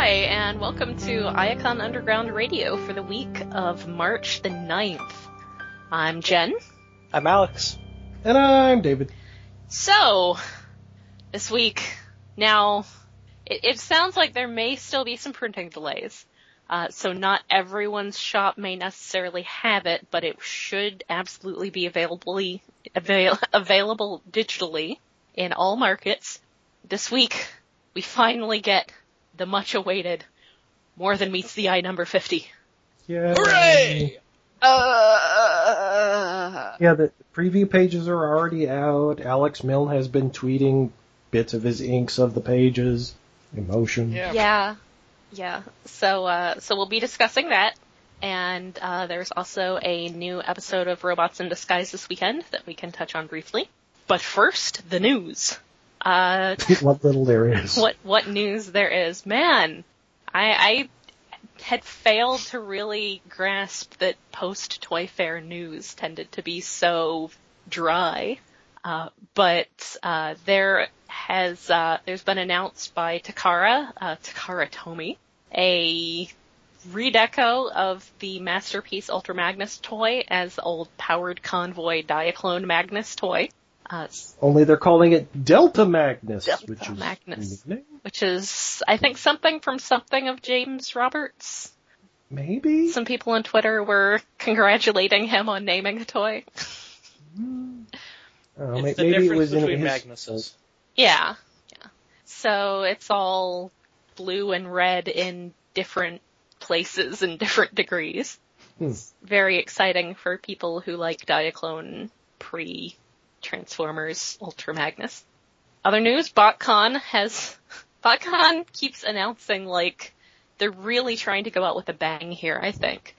Hi, and welcome to Iacon Underground Radio for the week of March the 9th. I'm Jen. I'm Alex. And I'm David. So, this week, now, it sounds like there may still be some printing delays. So not everyone's shop may necessarily have it, but it should absolutely be available digitally in all markets. This week, we finally get the much-awaited More Than Meets the Eye number 50. Yeah. Hooray! Yeah, the preview pages are already out. Alex Milne has been tweeting bits of his inks of the pages. Emotion. Yeah. So we'll be discussing that. And there's also a new episode of Robots in Disguise this weekend that we can touch on briefly. But first, the news. What little there is. What news there is. Man, I had failed to really grasp that post-Toy Fair news tended to be so dry. But there's been announced by Takara Tomy, a redeco of the Masterpiece Ultra Magnus toy as the old Powered Convoy Diaclone Magnus toy. Only they're calling it Delta Magnus, which is, I think, something from something of James Roberts. Maybe? Some people on Twitter were congratulating him on naming a toy. It's the difference between Magnuses. Yeah. So it's all blue and red in different places and different degrees. It's very exciting for people who like Diaclone pre-Transformers Ultra Magnus. Other news, BotCon keeps announcing, like, they're really trying to go out with a bang here, I think.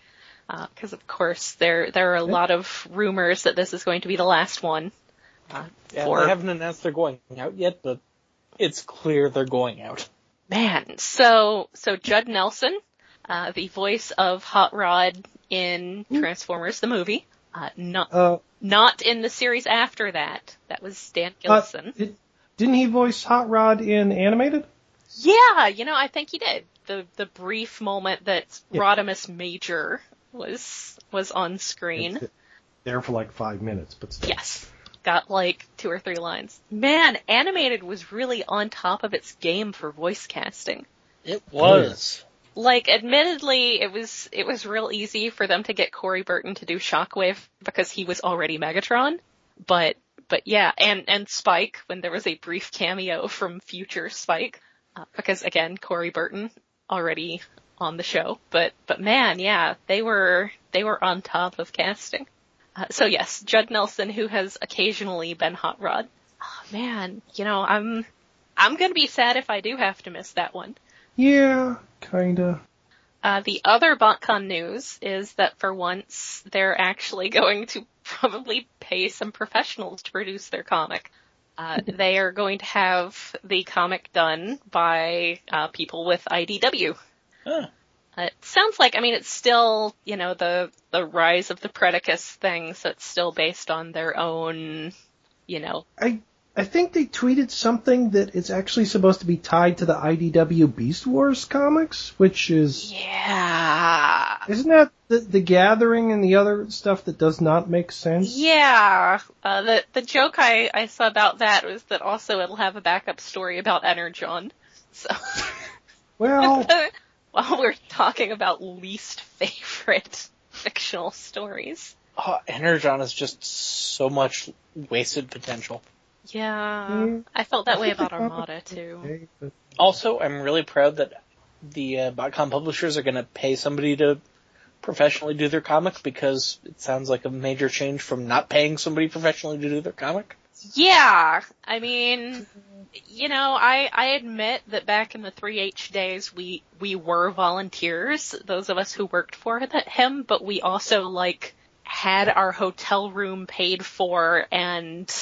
Because, of course, there are a lot of rumors that this is going to be the last one. They haven't announced they're going out yet, but it's clear they're going out. Man, so Judd Nelson, the voice of Hot Rod in Transformers the movie, not in the series after that. That was Dan Gilson. Didn't he voice Hot Rod in animated? Yeah, I think he did. The brief moment that Rodimus Major was on screen. There for like 5 minutes, but still. Yes. Got like 2 or 3 lines. Man, animated was really on top of its game for voice casting. It was. Like, admittedly, it was real easy for them to get Corey Burton to do Shockwave because he was already Megatron. But yeah, and Spike, when there was a brief cameo from future Spike, because again, Corey Burton already on the show. But man, yeah, they were on top of casting. So yes, Judd Nelson, who has occasionally been Hot Rod. Oh man, I'm gonna be sad if I do have to miss that one. Yeah, kinda. The other BotCon news is that for once they're actually going to probably pay some professionals to produce their comic. They are going to have the comic done by people with IDW. Huh. It sounds like, it's still, the Rise of the Predacus thing, so it's still based on their own, I think they tweeted something that it's actually supposed to be tied to the IDW Beast Wars comics, which is... Yeah. Isn't that the Gathering and the other stuff that does not make sense? Yeah. The joke I saw about that was that also it'll have a backup story about Energon. So... Well... While we're talking about least favorite fictional stories. Oh, Energon is just so much wasted potential. Yeah, I felt that way about Armada, too. Okay, but... Also, I'm really proud that the BotCon publishers are going to pay somebody to professionally do their comic, because it sounds like a major change from not paying somebody professionally to do their comic. Yeah, I admit that back in the 3H days, we were volunteers, those of us who worked for him, but we also, had our hotel room paid for and...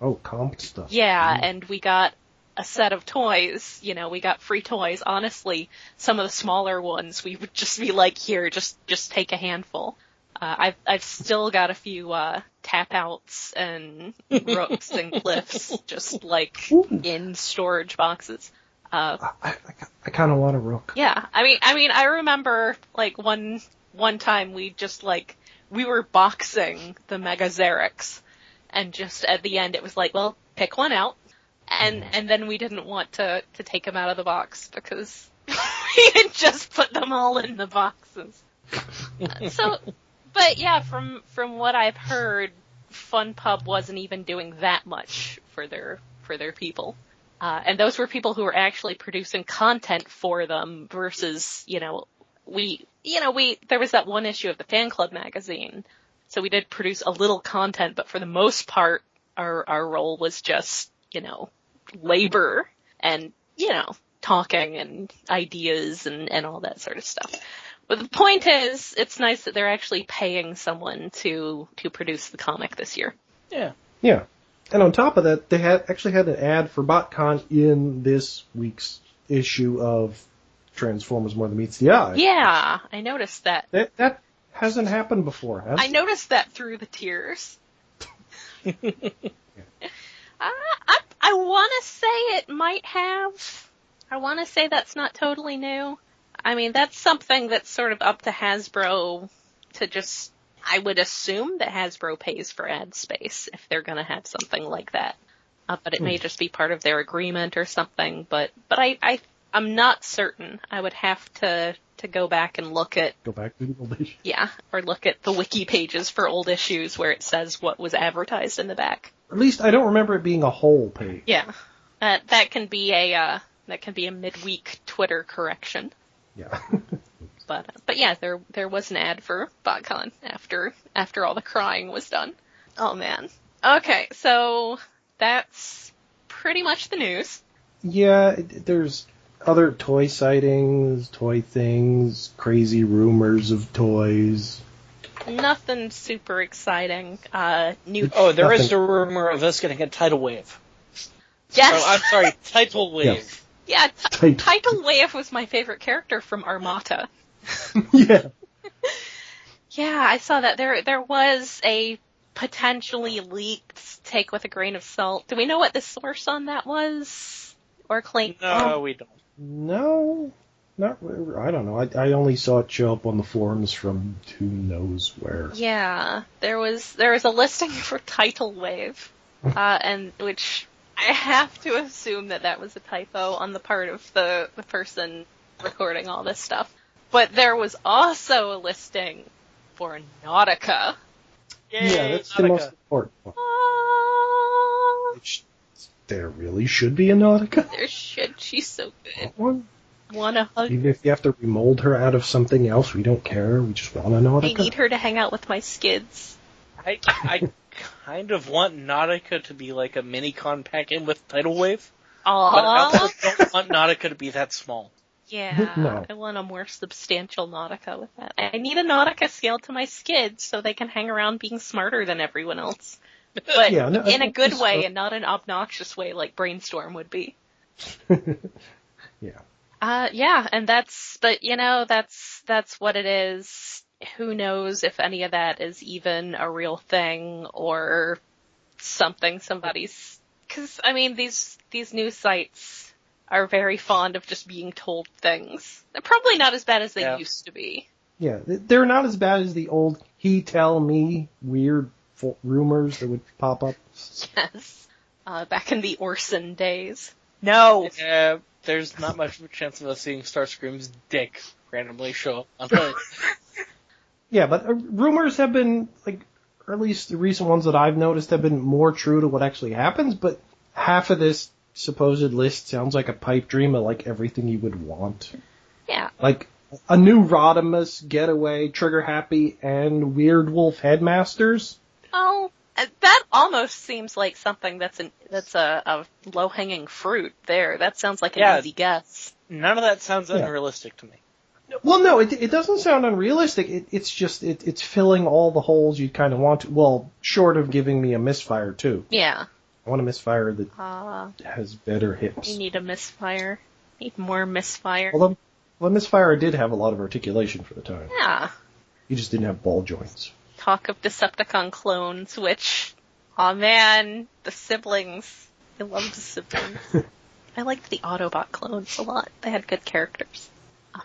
Oh, comp stuff. Yeah, and we got a set of toys, we got free toys. Honestly, some of the smaller ones, we would just be like, here, just take a handful. I've still got a few, tap outs and rooks and cliffs, just in storage boxes. I kind of want a Rook. Yeah, I mean, I remember, like, one time we just, like, we were boxing the Mega Xerix, and just at the end it was like, well, pick one out, and then we didn't want to take them out of the box, because we had just put them all in the boxes. So, but yeah, from what I've heard, FunPub wasn't even doing that much for their people. And those were people who were actually producing content for them versus, there was that one issue of the fan club magazine. So we did produce a little content, but for the most part, our role was just, labor and, talking and ideas and all that sort of stuff. But the point is, it's nice that they're actually paying someone to produce the comic this year. Yeah. Yeah. And on top of that, they actually had an ad for BotCon in this week's issue of Transformers More Than Meets the Eye. Yeah, I noticed that. That hasn't happened before, has it? I noticed that through the tears. I want to say it might have. I want to say that's not totally new. I mean, that's something that's sort of up to Hasbro to just... I would assume that Hasbro pays for ad space if they're going to have something like that. But it may just be part of their agreement or something. But I'm not certain. I would have to go back and look at... Go back to the old issue. Yeah, or look at the wiki pages for old issues where it says what was advertised in the back. At least I don't remember it being a whole page. Yeah, that can be a midweek Twitter correction. Yeah. But yeah, there was an ad for BotCon after all the crying was done. Oh man. Okay, so that's pretty much the news. Yeah, there's other toy sightings, toy things, crazy rumors of toys. Nothing super exciting. There is a rumor of us getting a tidal wave. Yes. Oh, I'm sorry, tidal wave. Yeah, Tidal Wave was my favorite character from Armata. Yeah. Yeah, I saw that. There was a potentially leaked take with a grain of salt. Do we know what the source on that was? Or claim? No, we don't. No, not really. I don't know. I only saw it show up on the forums from who knows where. Yeah, there was a listing for Tidal Wave, and which I have to assume that was a typo on the part of the person recording all this stuff. But there was also a listing for Nautica. Yay, yeah, that's Nautica. the most important one. There really should be a Nautica. There should. She's so good. One. Wanna hug? Even if you have to remold her out of something else, we don't care. We just want a Nautica. I need her to hang out with my skids. I kind of want Nautica to be like a mini-con pack-in with Tidal Wave. Aww. But I also don't want Nautica to be that small. Yeah, No. I want a more substantial Nautica with that. I need a Nautica scaled to my skids so they can hang around being smarter than everyone else. But Yeah, no, in a good just, way and not an obnoxious way like Brainstorm would be. Yeah. Yeah, and that's what it is. Who knows if any of that is even a real thing or something somebody's... Because, I mean, these news sites are very fond of just being told things. They're probably not as bad as they used to be. Yeah, they're not as bad as the old he tell me weird rumors that would pop up. Yes. Back in the Orson days. No! Yeah, there's not much of a chance of us seeing Starscream's dick randomly show up on the... Yeah, but rumors have been, like, or at least the recent ones that I've noticed have been more true to what actually happens, but half of this supposed list sounds like a pipe dream of, like, everything you would want. Yeah. Like, a new Rodimus, Getaway, Trigger Happy, and Weird Wolf Headmasters. Oh, that almost seems like something that's a low-hanging fruit there. That sounds like an easy guess. None of that sounds unrealistic to me. Well, no, it doesn't sound unrealistic. It's just, it's filling all the holes you kind of want to. Well, short of giving me a misfire, too. Yeah. I want a misfire that has better hips. You need a misfire. Need more misfire. Although, misfire did have a lot of articulation for the time. Yeah. He just didn't have ball joints. Talk of Decepticon clones, which, oh man, the siblings. I love the siblings. I liked the Autobot clones a lot. They had good characters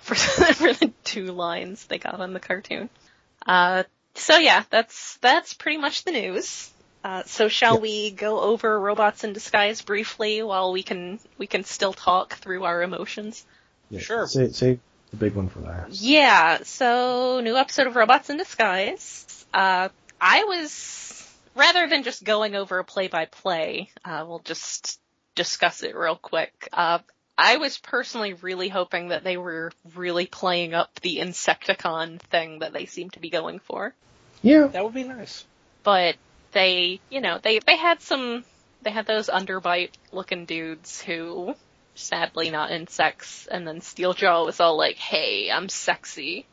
for the 2 lines they got on the cartoon. So yeah, that's pretty much the news. So shall we go over Robots in Disguise briefly while we can still talk through our emotions? Yeah, Sure. Save the big one for that. Yeah, so new episode of Robots in Disguise. I was, rather than just going over a play-by-play, we'll just discuss it real quick. I was personally really hoping that they were really playing up the Insecticon thing that they seem to be going for. Yeah. That would be nice. But they had those underbite looking dudes who, sadly not insects, and then Steeljaw was all like, hey, I'm sexy.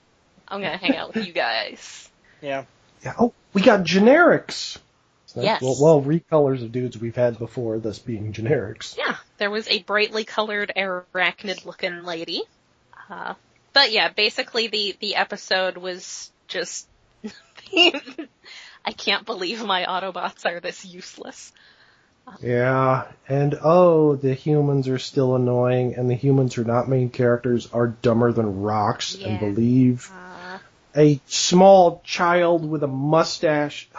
I'm gonna hang out with you guys. Yeah. Yeah. Oh, we got generics. Yes. Well, recolors of dudes we've had before, thus being generics. Yeah, there was a brightly colored arachnid-looking lady. But yeah, basically the episode was just... I can't believe my Autobots are this useless. Yeah, and the humans are still annoying, and the humans who are not main characters are dumber than rocks, and believe a small child with a mustache.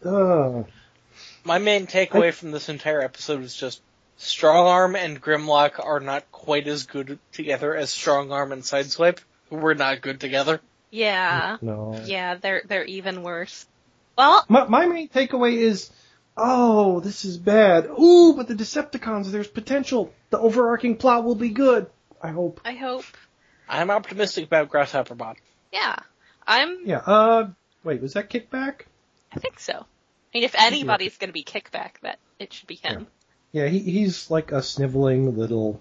My main takeaway from this entire episode is just Strongarm and Grimlock are not quite as good together as Strongarm and Sideswipe, who were not good together. Yeah. No. Yeah, they're even worse. Well, my main takeaway is, this is bad. Ooh, but the Decepticons, there's potential. The overarching plot will be good. I hope. I'm optimistic about Grasshopperbot. Yeah. Wait, was that Kickback? I think so. I mean, if anybody's gonna be Kickback, it should be him. Yeah, he's like a sniveling little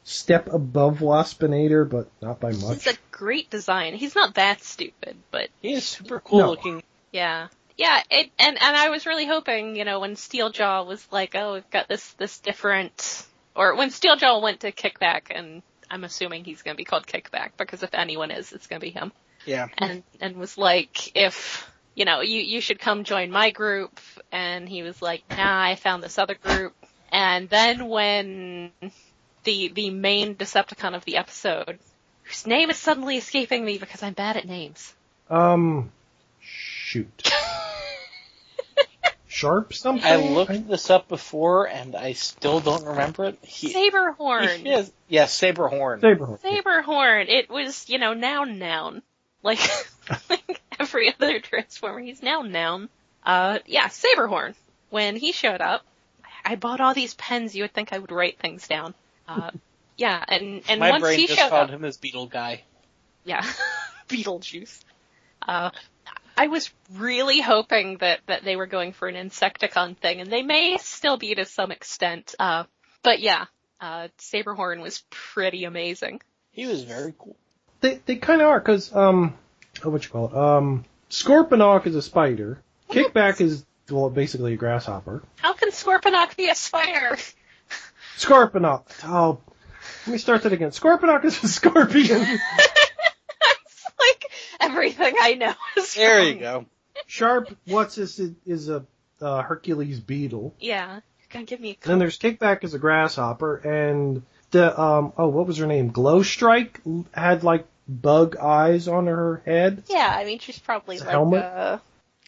step above Waspinator, but not by much. It's a great design. He's not that stupid, but... He is super cool looking. Yeah. Yeah, and I was really hoping, when Steeljaw was like, oh, we've got this different... Or when Steeljaw went to Kickback, and I'm assuming he's gonna be called Kickback, because if anyone is, it's gonna be him. Yeah. And was like, if... you should come join my group, and he was like, nah, I found this other group. And then when the main Decepticon of the episode, whose name is suddenly escaping me because I'm bad at names. Shoot. Sharp something? I looked this up before, and I still don't remember it. Saberhorn. Saberhorn. Saberhorn. It was, noun. Like every other Transformer, he's noun. Saberhorn. When he showed up, I bought all these pens. You would think I would write things down. And My once brain he just showed called up, him as Beetle Guy. yeah, Beetlejuice. I was really hoping that they were going for an Insecticon thing, and they may still be to some extent. But yeah, Saberhorn was pretty amazing. He was very cool. They kind of are, because, Scorponok is a spider. Kickback is, basically a grasshopper. How can Scorponok be a spider? Scorponok. Oh, let me start that again. Scorponok is a scorpion. It's like everything I know is There wrong. you go. Sharp, is a Hercules beetle. Yeah, you're gonna give me a Then there's Kickback as a grasshopper, and the, what was her name? Glowstrike had, bug eyes on her head. Yeah, I mean, she's probably It's a like helmet? a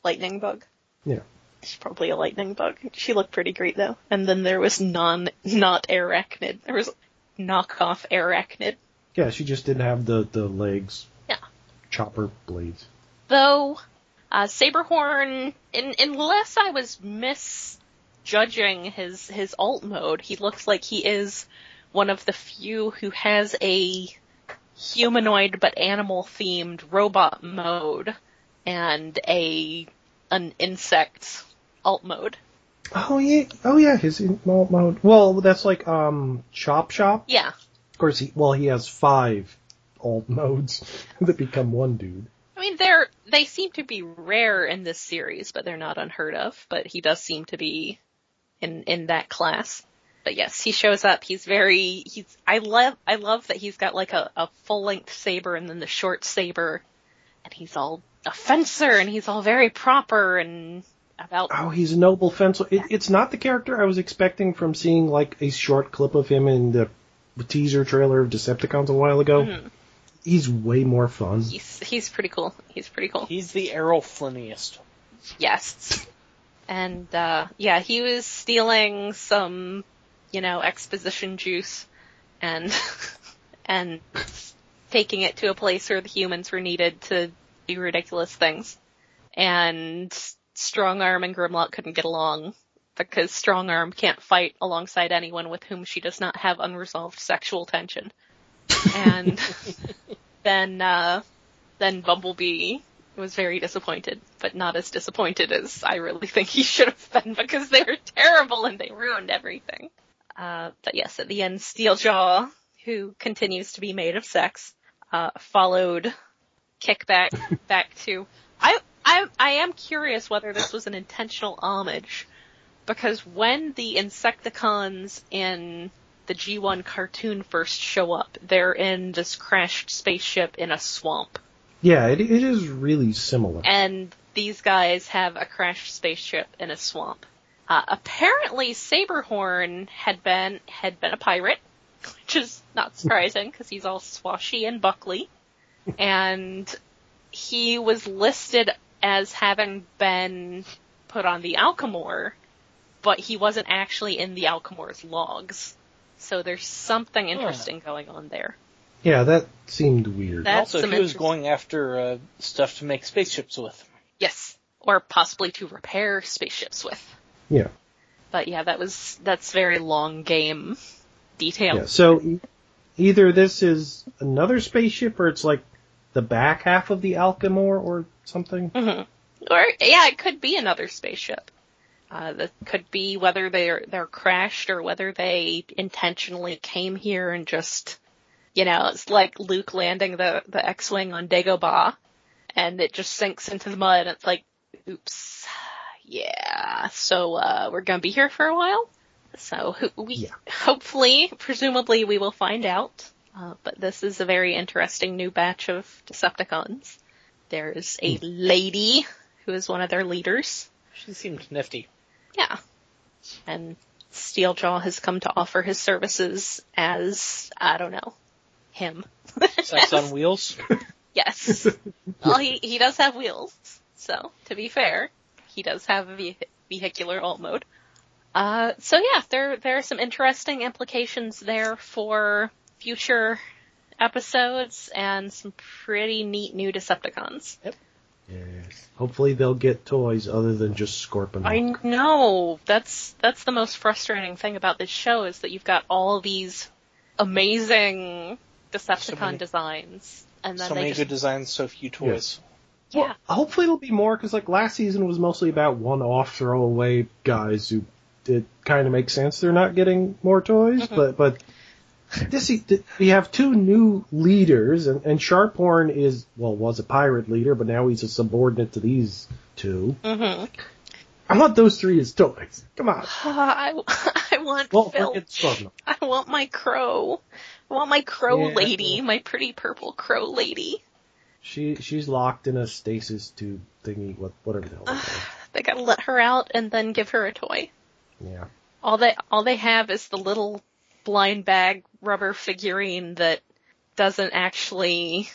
lightning bug. Yeah. She's probably a lightning bug. She looked pretty great, though. And then there was not arachnid. There was knockoff arachnid. Yeah, she just didn't have the legs. Yeah. Chopper blades. Though, Saberhorn, unless I was misjudging his alt mode, he looks like he is one of the few who has a humanoid but animal-themed robot mode and an insect alt mode. Oh yeah, his alt mode. Well, that's like Chop Shop. Yeah. Of course, he has 5 alt modes that become one dude. I mean, they seem to be rare in this series, but they're not unheard of. But he does seem to be in that class. But yes, he shows up. I love that he's got like a full-length saber and then the short saber, and he's all a fencer and he's all very proper, and About Oh, he's a noble fence. It's not the character I was expecting from seeing like a short clip of him in the teaser trailer of Decepticons a while ago. Mm-hmm. He's way more fun. He's pretty cool. He's pretty cool. He's the Errol Flynniest. Yes. And, he was stealing some, exposition juice and, and taking it to a place where the humans were needed to do ridiculous things. And Strongarm and Grimlock couldn't get along because Strongarm can't fight alongside anyone with whom she does not have unresolved sexual tension. And then Bumblebee was very disappointed, but not as disappointed as I really think he should have been because they were terrible and they ruined everything. But yes, at the end, Steeljaw, who continues to be made of sex, followed Kickback back to... I am curious whether this was an intentional homage, because when the Insecticons in the G1 cartoon first show up, they're in this crashed spaceship in a swamp. Yeah, it is really similar. And these guys have a crashed spaceship in a swamp. Apparently Saberhorn had been a pirate, which is not surprising because he's all swashy and buckly. And he was listed as having been put on the Alchemor, but he wasn't actually in the Alchemor's logs. So there's something interesting going on there. Yeah, that seemed weird. Also, he was going after stuff to make spaceships with. Yes, or possibly to repair spaceships with. Yeah. But yeah, that's very long game detail. Yeah, so either this is another spaceship or it's like the back half of the Alchemor or something. Mm-hmm. Or, yeah, it could be another spaceship. That could be whether they're crashed or whether they intentionally came here and just, it's like Luke landing the X-Wing on Dagobah and it just sinks into the mud and it's like, oops. Yeah, so, we're gonna be here for a while. So, hopefully, presumably we will find out. But this is a very interesting new batch of Decepticons. There's a lady who is one of their leaders. She seemed nifty. Yeah. And Steeljaw has come to offer his services as, I don't know, him. Sex on wheels? Yes. Well, he does have wheels. So, to be fair, he does have a vehicular alt mode. So yeah, there are some interesting implications there for future episodes and some pretty neat new Decepticons. Yep. Yes. Hopefully they'll get toys other than just Scorpion. I know. That's the most frustrating thing about this show is that you've got all these amazing Decepticon designs. And then so many good designs, so few toys. Yeah. Well, hopefully it'll be more, because like last season was mostly about one-off throwaway guys who it kind of makes sense they're not getting more toys, but this we have two new leaders, and Sharphorn was a pirate leader, but now he's a subordinate to these two. Mm-hmm. I want those three as toys. Come on. I want Filch. I want my crow. I want my crow lady, my pretty purple crow lady. She's locked in a stasis tube thingy, whatever the hell. They gotta let her out and then give her a toy. Yeah. All they have is the little blind bag rubber figurine that doesn't actually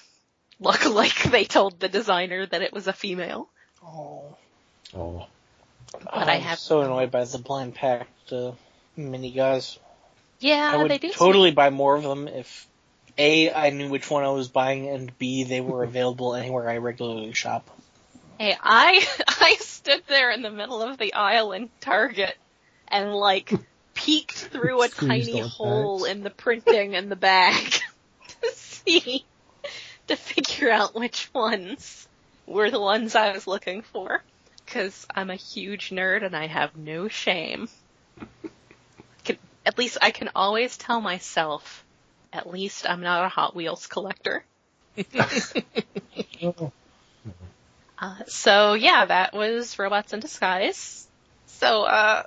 look like they told the designer that it was a female. Oh. But I'm so annoyed by the blind packed mini guys. Yeah, I would they do. Totally buy more of them if A, I knew which one I was buying, and B, they were available anywhere I regularly shop. Hey, I stood there in the middle of the aisle in Target and peeked through a tiny hole in the printing in the bag to figure out which ones were the ones I was looking for. 'Cause I'm a huge nerd and I have no shame. At least I can always tell myself, at least I'm not a Hot Wheels collector. So yeah, that was Robots in Disguise. So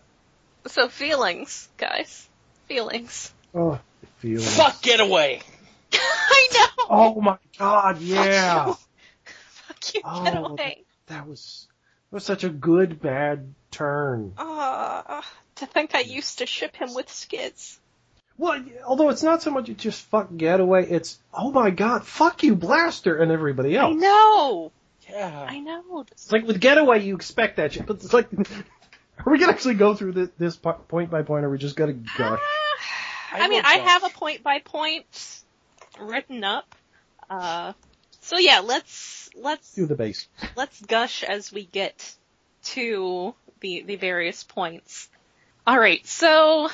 feelings, guys. Feelings. Oh, feelings. Fuck, get away! I know! Oh my god, yeah! Fuck you, get away. That was such a good, bad turn. To think I used to ship him with Skids. Well, although it's not so much it's just fuck Getaway, it's, oh my god, fuck you, Blaster, and everybody else. I know! Yeah. I know. It's like with Getaway, you expect that shit, but it's like, are we gonna actually go through this point by point, or are we just gonna gush? I have a point by point written up. So yeah, let's Do the base. Let's gush as we get to the various points. Alright, so,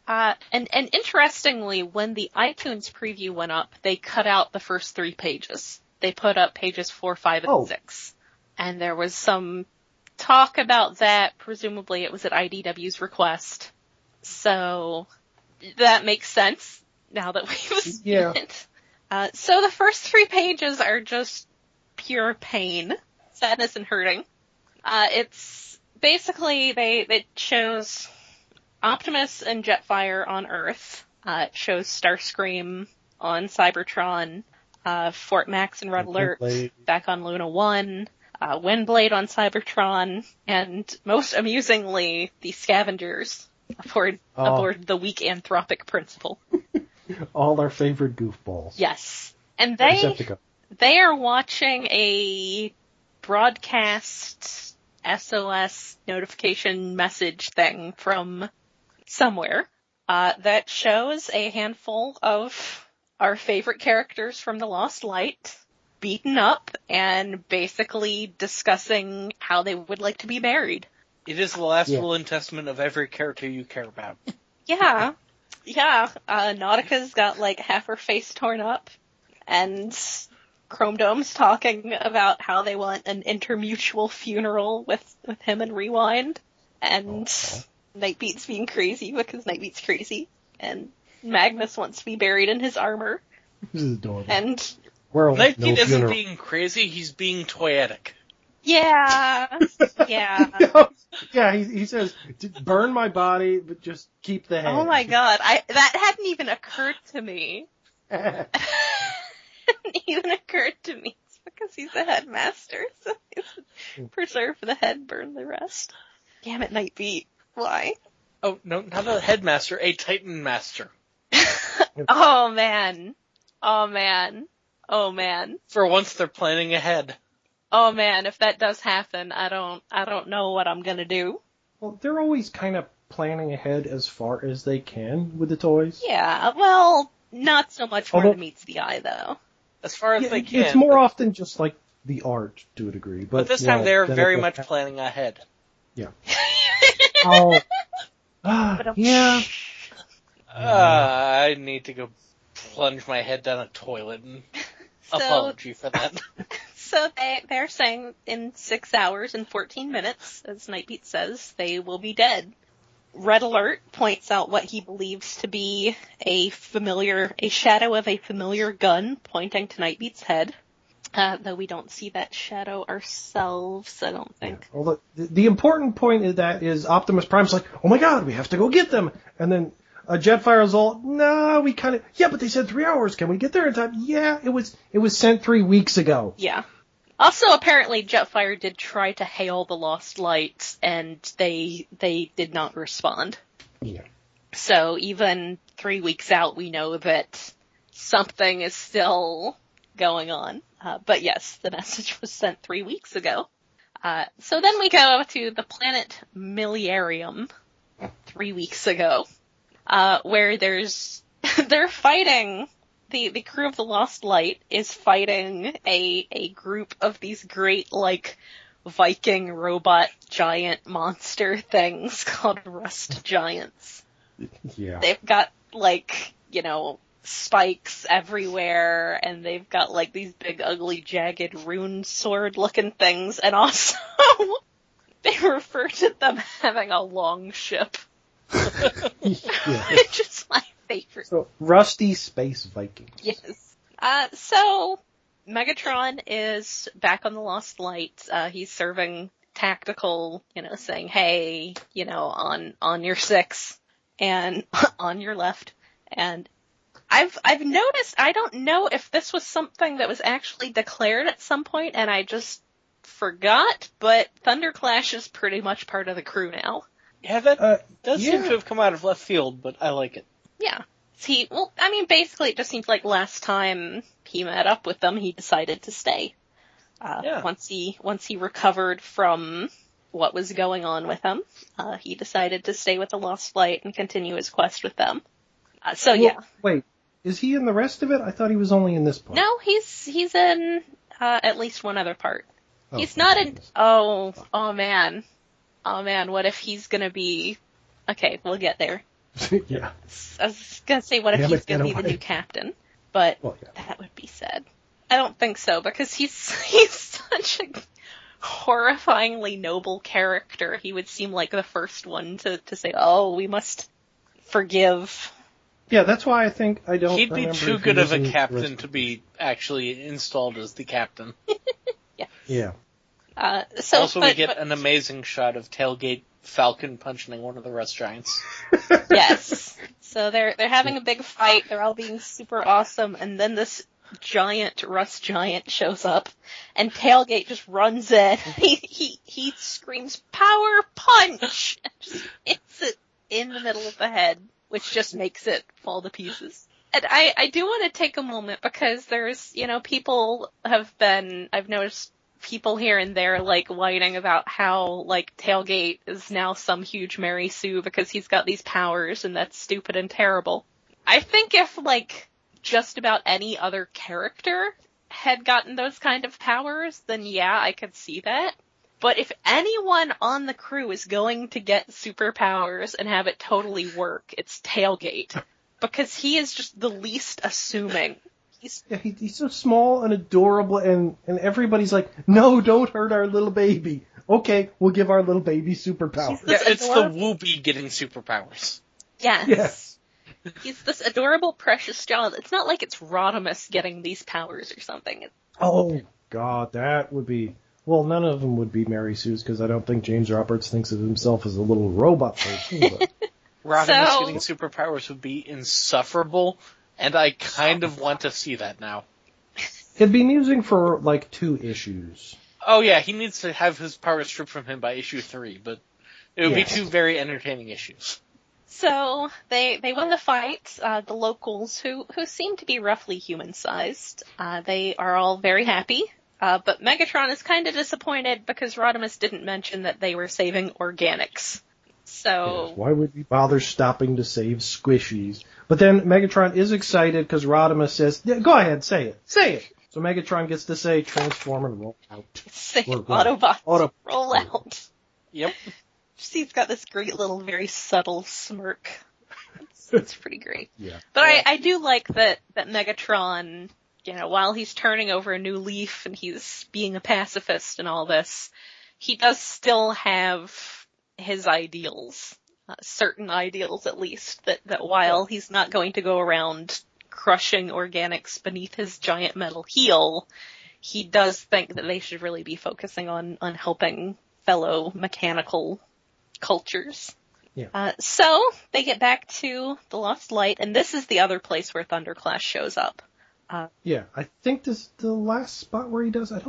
and interestingly, when the iTunes preview went up, they cut out the first 3 pages. They put up pages 4, 5, and 6. And there was some talk about that. Presumably it was at IDW's request. So, that makes sense now that we've seen it. So the first 3 pages are just pure pain, sadness, and hurting. It's basically, it shows Optimus and Jetfire on Earth. It shows Starscream on Cybertron, Fort Max and Red Alert back on Luna 1, Windblade on Cybertron, and most amusingly, the Scavengers aboard the weak anthropic principle. All our favorite goofballs. Yes. And they are watching a broadcast SOS notification message thing from somewhere that shows a handful of our favorite characters from The Lost Light beaten up and basically discussing how they would like to be married. It is the last will and testament of every character you care about. Yeah. Yeah. Nautica's got like half her face torn up, and Chrome Dome's talking about how they want an intermutual funeral with him and Rewind, and Nightbeat's being crazy because Nightbeat's crazy, and Magnus wants to be buried in his armor. This is adorable. And Nightbeat isn't being crazy, he's being toyetic. Yeah. Yeah. Yeah, he says, burn my body, but just keep the head. Oh my god, that hadn't even occurred to me. It hadn't even occurred to me. It's because he's the headmaster, so he's preserve the head, burn the rest. Damn it, Nightbeat. Why? Oh, no, not a headmaster, a Titan Master. Oh man. Oh man. Oh man. For once they're planning ahead. Oh man, if that does happen, I don't know what I'm gonna do. Well, they're always kind of planning ahead as far as they can with the toys. Yeah, well, not so much when it meets the eye, though. As far as they can. It's more often just like the art to a degree. But this time they're very much planning ahead. Yeah. Yeah. I need to go plunge my head down a toilet, and apology for that. So they're saying in 6 hours and 14 minutes, as Nightbeat says, they will be dead. Red Alert points out what he believes to be a shadow of a familiar gun pointing to Nightbeat's head. Though we don't see that shadow ourselves, I don't think. Yeah. Well, the important point of that is Optimus Prime's like, oh my god, we have to go get them. And then Jetfire's all, no, we kind of, yeah, but they said 3 hours. Can we get there in time? Yeah, it was sent 3 weeks ago. Yeah. Also, apparently, Jetfire did try to hail the Lost Lights, and they did not respond. Yeah. So even 3 weeks out, we know that something is still going on. But yes, the message was sent 3 weeks ago. So then we go to the planet Miliarium 3 weeks ago, where they're fighting. The crew of the Lost Light is fighting a group of these great, like, Viking robot giant monster things called Rust Giants. Yeah. They've got, like, spikes everywhere, and they've got, like, these big, ugly, jagged rune sword-looking things, and also they refer to them having a long ship. Which is my favorite. So, rusty space Vikings. Yes. So, Megatron is back on the Lost Light. He's serving tactical, saying, hey, on your 6, and on your left. And I've noticed, I don't know if this was something that was actually declared at some point, and I just forgot, but Thunderclash is pretty much part of the crew now. Yeah, that does seem yeah. to have come out of left field, but I like it. Yeah. Basically it just seems like last time he met up with them, he decided to stay. Yeah. Once he recovered from what was going on with him, he decided to stay with the Lost Flight and continue his quest with them. Wait, is he in the rest of it? I thought he was only in this part. No, he's in at least one other part. Oh, He's not in. Oh man, what if he's gonna be? Okay, we'll get there. Yeah. I was gonna say, what if he's gonna be the new captain? But that would be sad. I don't think so, because he's such a horrifyingly noble character. He would seem like the first one to say, "Oh, we must forgive." Yeah, that's why I think I don't. He'd be too good of a captain to be actually installed as the captain. Yeah. We get an amazing shot of Tailgate Falcon punching one of the Rust Giants. Yes. So they're having a big fight. They're all being super awesome, and then this giant Rust Giant shows up, and Tailgate just runs in. He screams, "Power punch!" and just hits it in the middle of the head, which just makes it fall to pieces. And I do want to take a moment, because there's, I've noticed people here and there, whining about how, Tailgate is now some huge Mary Sue because he's got these powers, and that's stupid and terrible. I think if, just about any other character had gotten those kind of powers, then yeah, I could see that. But if anyone on the crew is going to get superpowers and have it totally work, it's Tailgate. Because he is just the least assuming. He's so small and adorable, and everybody's like, "No, don't hurt our little baby." Okay, we'll give our little baby superpowers. Yeah, it's the Whoopi getting superpowers. Yes. He's this adorable, precious child. It's not like it's Rodimus getting these powers or something. Oh, God, that would be... Well, none of them would be Mary Sue's, because I don't think James Roberts thinks of himself as a little robot person. But... Rodimus getting superpowers would be insufferable, and I kind of want to see that now. It'd be amusing for, 2 issues. Oh yeah, he needs to have his powers stripped from him by issue 3, but it would be 2 very entertaining issues. So, they win the fight. The locals, who seem to be roughly human-sized, they are all very happy. But Megatron is kind of disappointed because Rodimus didn't mention that they were saving organics. So... Yes, why would we bother stopping to save squishies? But then Megatron is excited because Rodimus says, "Go ahead, say it. Say it." So Megatron gets to say, "Transform and roll out." Say Autobots, roll out. Yep. He's got this great little, very subtle smirk. It's pretty great. Yeah. But I do like that Megatron, while he's turning over a new leaf and he's being a pacifist and all this, he does still have his ideals, certain ideals at least, that while he's not going to go around crushing organics beneath his giant metal heel, he does think that they should really be focusing on helping fellow mechanical cultures. Yeah. So they get back to the Lost Light, and this is the other place where Thunderclash shows up. Yeah, I think this is the last spot where he does. I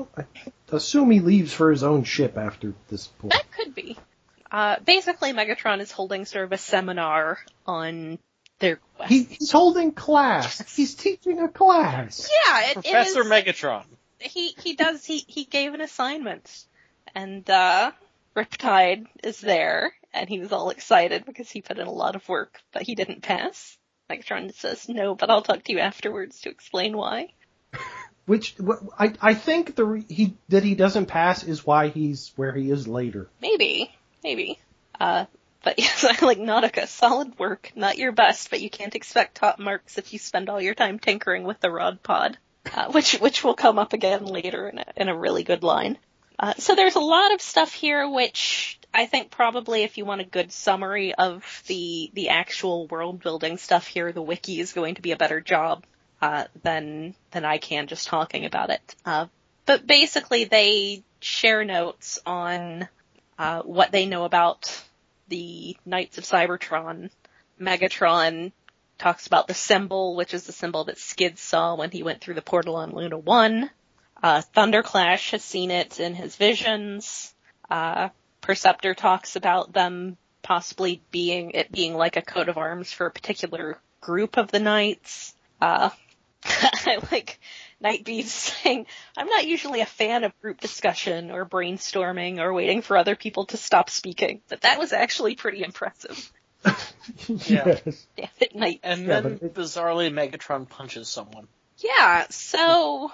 assume he leaves for his own ship after this point. That could be. Basically, Megatron is holding sort of a seminar on their quest. He's holding class. He's teaching a class. Yeah, Professor Megatron. He gave an assignment, and Riptide is there, and he was all excited because he put in a lot of work, but he didn't pass. Megatron says, "No, but I'll talk to you afterwards to explain why." Which I think that he doesn't pass is why he's where he is later. Maybe. But yes, I like Nautica. Solid work, not your best, but you can't expect top marks if you spend all your time tinkering with the rod pod, which will come up again later in a really good line. So there's a lot of stuff here, which I think probably if you want a good summary of the actual world building stuff here, the wiki is going to be a better job than I can just talking about it. But basically they share notes on what they know about the Knights of Cybertron. Megatron talks about the symbol, which is the symbol that Skid saw when he went through the portal on Luna 1. Thunderclash has seen it in his visions. Perceptor talks about them possibly being like a coat of arms for a particular group of the knights. I like Nightbeast saying, I'm not usually a fan of group discussion or brainstorming or waiting for other people to stop speaking, but that was actually pretty impressive. Yes. Damn it, Night. And then bizarrely Megatron punches someone. Yeah, so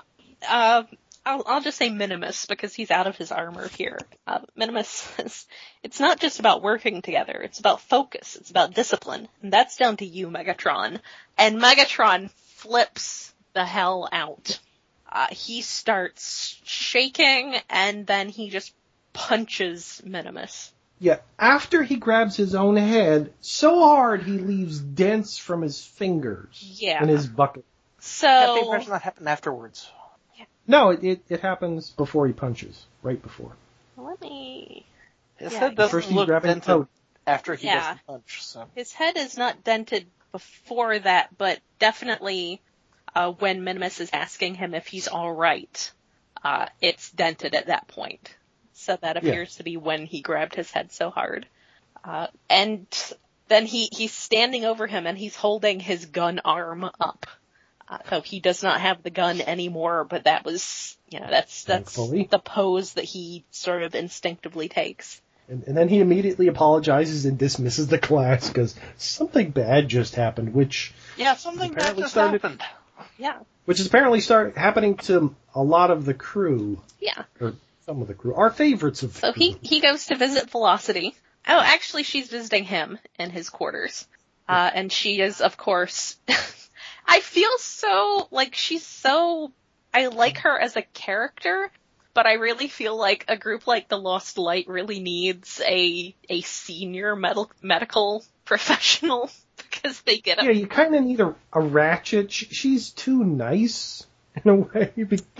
I'll just say Minimus because he's out of his armor here. Minimus says, it's not just about working together, it's about focus, it's about discipline, and that's down to you, Megatron. And Megatron flips the hell out. He starts shaking, and then he just punches Minimus. Yeah, after he grabs his own head so hard he leaves dents from his fingers in his bucket. So I have the impression that happened afterwards. No, it happens before he punches. Right before. Let me... His head doesn't First he's look grabbing dented Toad. after he does the punch, so. His head is not dented before that, but definitely when Minimus is asking him if he's alright, it's dented at that point. So that appears to be when he grabbed his head so hard. And then he's standing over him and he's holding his gun arm up. So he does not have the gun anymore, but that was, that's the pose that he sort of instinctively takes. And then he immediately apologizes and dismisses the class because something bad just happened, which... Yeah, something bad just happened. Yeah. Which is apparently started happening to a lot of the crew. Yeah. Or some of the crew. Our favorites of the crew. So he goes to visit Velocity. Oh, actually, she's visiting him in his quarters. And she is, of course... I feel so, I like her as a character, but I really feel like a group like the Lost Light really needs a senior medical professional, because they get Yeah, you kind of need a Ratchet. She's too nice, in a way.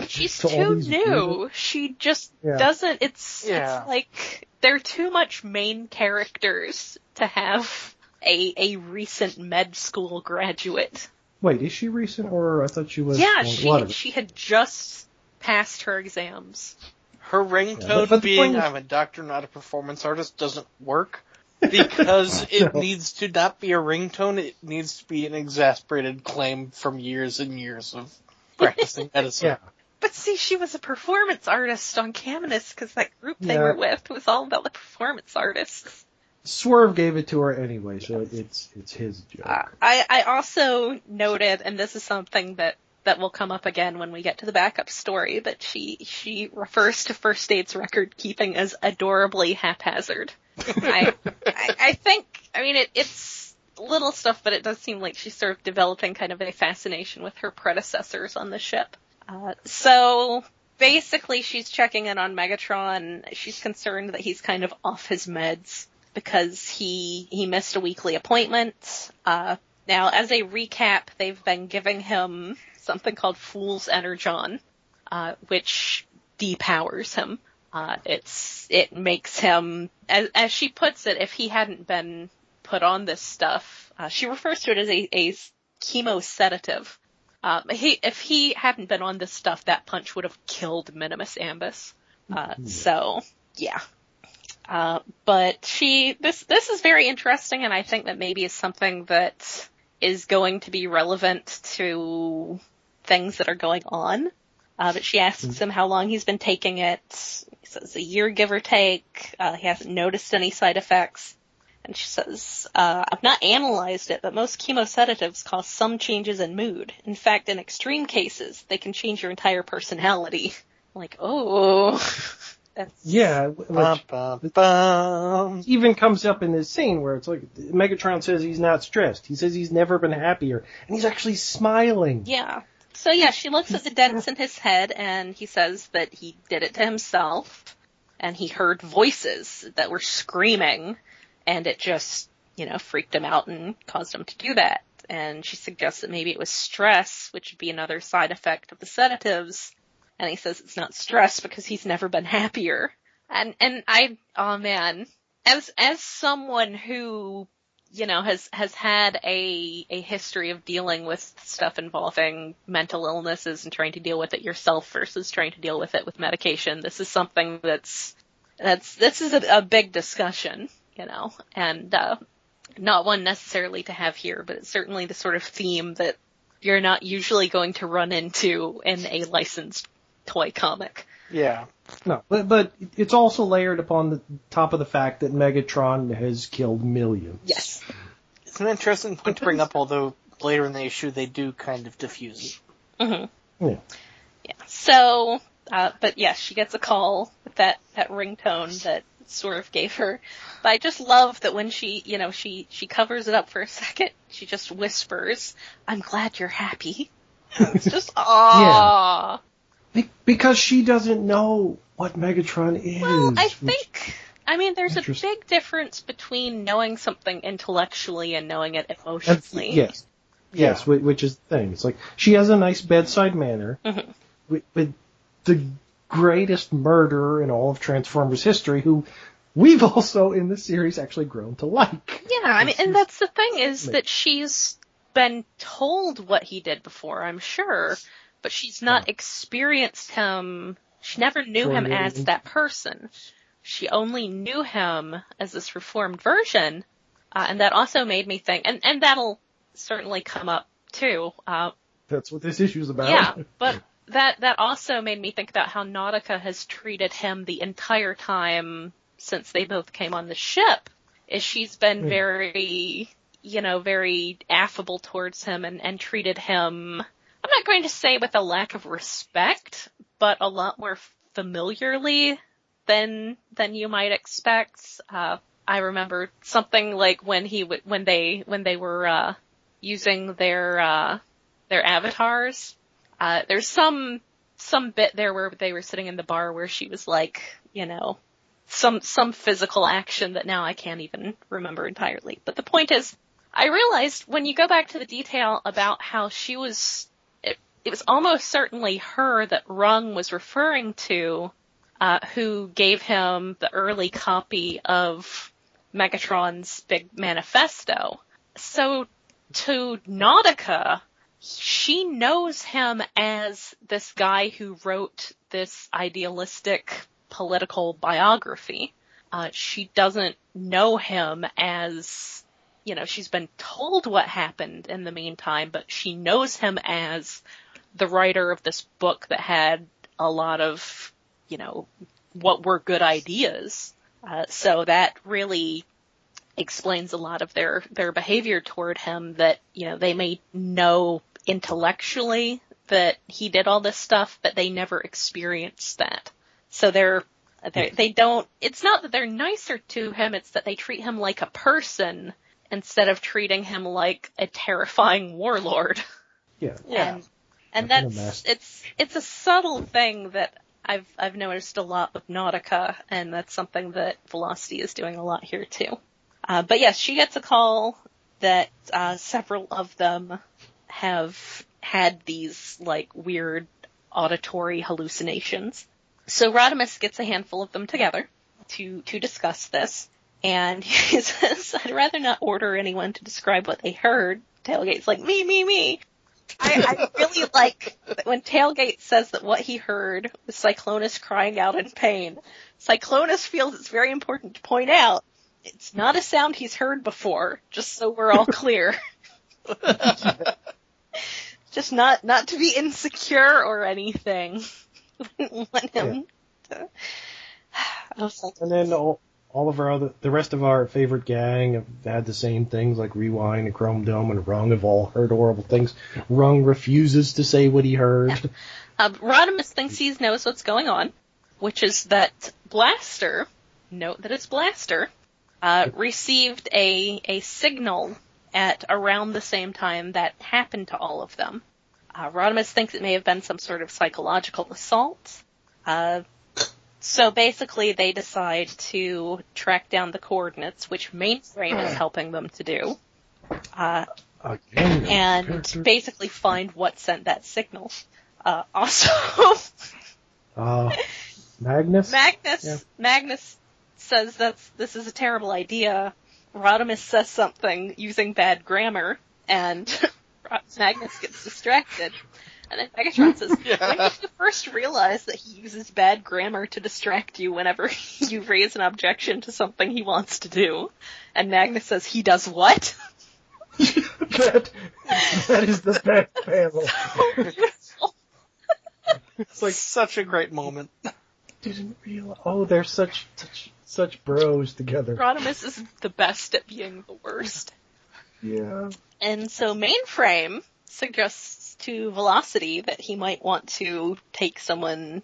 She's too new. She just doesn't, it's like, they're too much main characters to have a recent med school graduate. Wait, is she recent, or I thought she was... Yeah, she had just passed her exams. Her ringtone being, I'm a doctor, not a performance artist, doesn't work, because it needs to not be a ringtone, it needs to be an exasperated claim from years and years of practicing medicine. But see, she was a performance artist on Caminus, because that group they were with was all about the performance artists. Swerve gave it to her anyway, so it's his joke. I also noted, and this is something that will come up again when we get to the backup story, that she refers to First Aid's record keeping as adorably haphazard. I think, it's little stuff, but it does seem like she's sort of developing kind of a fascination with her predecessors on the ship. So basically she's checking in on Megatron. She's concerned that he's kind of off his meds, because he missed a weekly appointment. Now, as a recap, they've been giving him something called Fool's Energon, which depowers him. It makes him, as she puts it, if he hadn't been put on this stuff, she refers to it as a chemo sedative. If he hadn't been on this stuff, that punch would have killed Minimus Ambus. So, yeah. But this is very interesting, and I think that maybe is something that is going to be relevant to things that are going on. But she asks him how long he's been taking it. He says a year, give or take. He hasn't noticed any side effects. And she says, I've not analyzed it, but most chemosedatives cause some changes in mood. In fact, in extreme cases, they can change your entire personality. I'm like, oh... Yeah, even comes up in this scene where it's like Megatron says he's not stressed. He says he's never been happier, and he's actually smiling. Yeah. So yeah, she looks at the dents in his head, and he says that he did it to himself, and he heard voices that were screaming, and it just, freaked him out and caused him to do that. And she suggests that maybe it was stress, which would be another side effect of the sedatives. And he says it's not stress because he's never been happier. And oh man, as someone who has had a history of dealing with stuff involving mental illnesses and trying to deal with it yourself versus trying to deal with it with medication. This is something this is a big discussion, and not one necessarily to have here, but it's certainly the sort of theme that you're not usually going to run into in a licensed toy comic. Yeah. No, but it's also layered upon the top of the fact that Megatron has killed millions. Yes. It's an interesting point to bring up, although later in the issue they do kind of diffuse it. Mm-hmm. Yeah. Yeah. So, but yes, she gets a call with that ringtone that sort of gave her. But I just love that when she covers it up for a second, she just whispers, "I'm glad you're happy." It's just, aww. Yeah. Because she doesn't know what Megatron is. Well, there's a big difference between knowing something intellectually and knowing it emotionally. Yes. Yeah. Yes, which is the thing. It's like, she has a nice bedside manner with the greatest murderer in all of Transformers history, who we've also, in the series, actually grown to like. Yeah, and that's the thing, is that she's been told what he did before, I'm sure, but she's not experienced him. She never knew him as that person. She only knew him as this reformed version, and that also made me think, and that'll certainly come up too. That's what this issue's about. Yeah, but that also made me think about how Nautica has treated him the entire time since they both came on the ship. Is she's been very affable towards him and treated him, I'm not going to say with a lack of respect, but a lot more familiarly than you might expect. I remember something like when they were using their avatars. There's some bit there where they were sitting in the bar where she was like, some physical action that now I can't even remember entirely. But the point is, I realized when you go back to the detail about how she was, it was almost certainly her that Rung was referring to, who gave him the early copy of Megatron's big manifesto. So to Nautica, she knows him as this guy who wrote this idealistic political biography. She doesn't know him as, she's been told what happened in the meantime, but she knows him as the writer of this book that had a lot of, what were good ideas. So that really explains a lot of their behavior toward him, that, they may know intellectually that he did all this stuff, but they never experienced that. So they don't, it's not that they're nicer to him, it's that they treat him like a person instead of treating him like a terrifying warlord. Yeah. And that's, it's a subtle thing that I've noticed a lot with Nautica, and that's something that Velocity is doing a lot here too. But yes, she gets a call that, several of them have had these, weird auditory hallucinations. So Rodimus gets a handful of them together to discuss this, and he says, "I'd rather not order anyone to describe what they heard." Tailgate's like, me. I really like that when Tailgate says that what he heard was Cyclonus crying out in pain. Cyclonus feels it's very important to point out it's not a sound he's heard before, just so we're all clear. Just not to be insecure or anything. Want him to... And then all of the rest of our favorite gang have had the same things, like Rewind and Chrome Dome and Rung have all heard horrible things. Rung refuses to say what he heard. Rodimus thinks he knows what's going on, which is that Blaster, note that it's Blaster, received a signal at around the same time that happened to all of them. Rodimus thinks it may have been some sort of psychological assault. So basically they decide to track down the coordinates, which Mainframe is helping them to do, and basically find what sent that signal. Also, Magnus? Magnus says this is a terrible idea. Rodimus says something using bad grammar, and Magnus gets distracted. And then Megatron says, when did you first realize that he uses bad grammar to distract you whenever you raise an objection to something he wants to do? And Magnus says, he does what? that is the best panel. So beautiful. It's like such a great moment. Didn't realize. Oh, they're such bros together. Rodimus is the best at being the worst. Yeah. And so Mainframe suggests to Velocity that he might want to take someone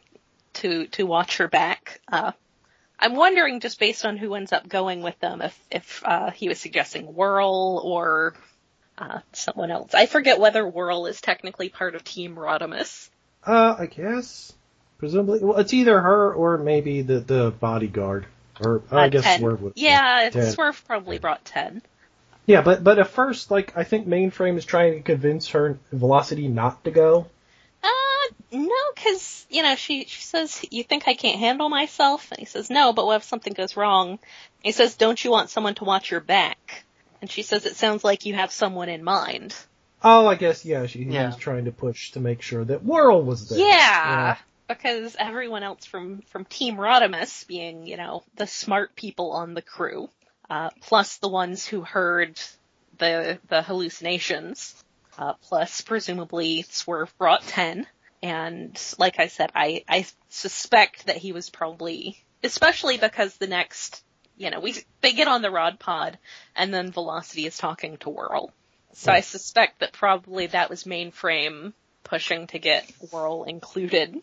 to watch her back. I'm wondering, just based on who ends up going with them, if he was suggesting Whirl or someone else. I forget whether Whirl is technically part of Team Rodimus. I guess. Presumably. Well, it's either her or maybe the bodyguard. Or I guess 10. Swerve would. Yeah, 10. Swerve probably brought 10. Yeah, but at first, like, I think Mainframe is trying to convince her Velocity not to go. No, because, she says, you think I can't handle myself? And he says, no, but what if something goes wrong? And he says, don't you want someone to watch your back? And she says, it sounds like you have someone in mind. Oh, I guess, yeah, he's trying to push to make sure that Whirl was there. Yeah, because everyone else from Team Rodimus, being, the smart people on the crew, plus the ones who heard the hallucinations, plus presumably Swerve brought 10. And like I said, I suspect that he was probably, especially because the next, they get on the rod pod and then Velocity is talking to Whirl. So I suspect that probably that was Mainframe pushing to get Whirl included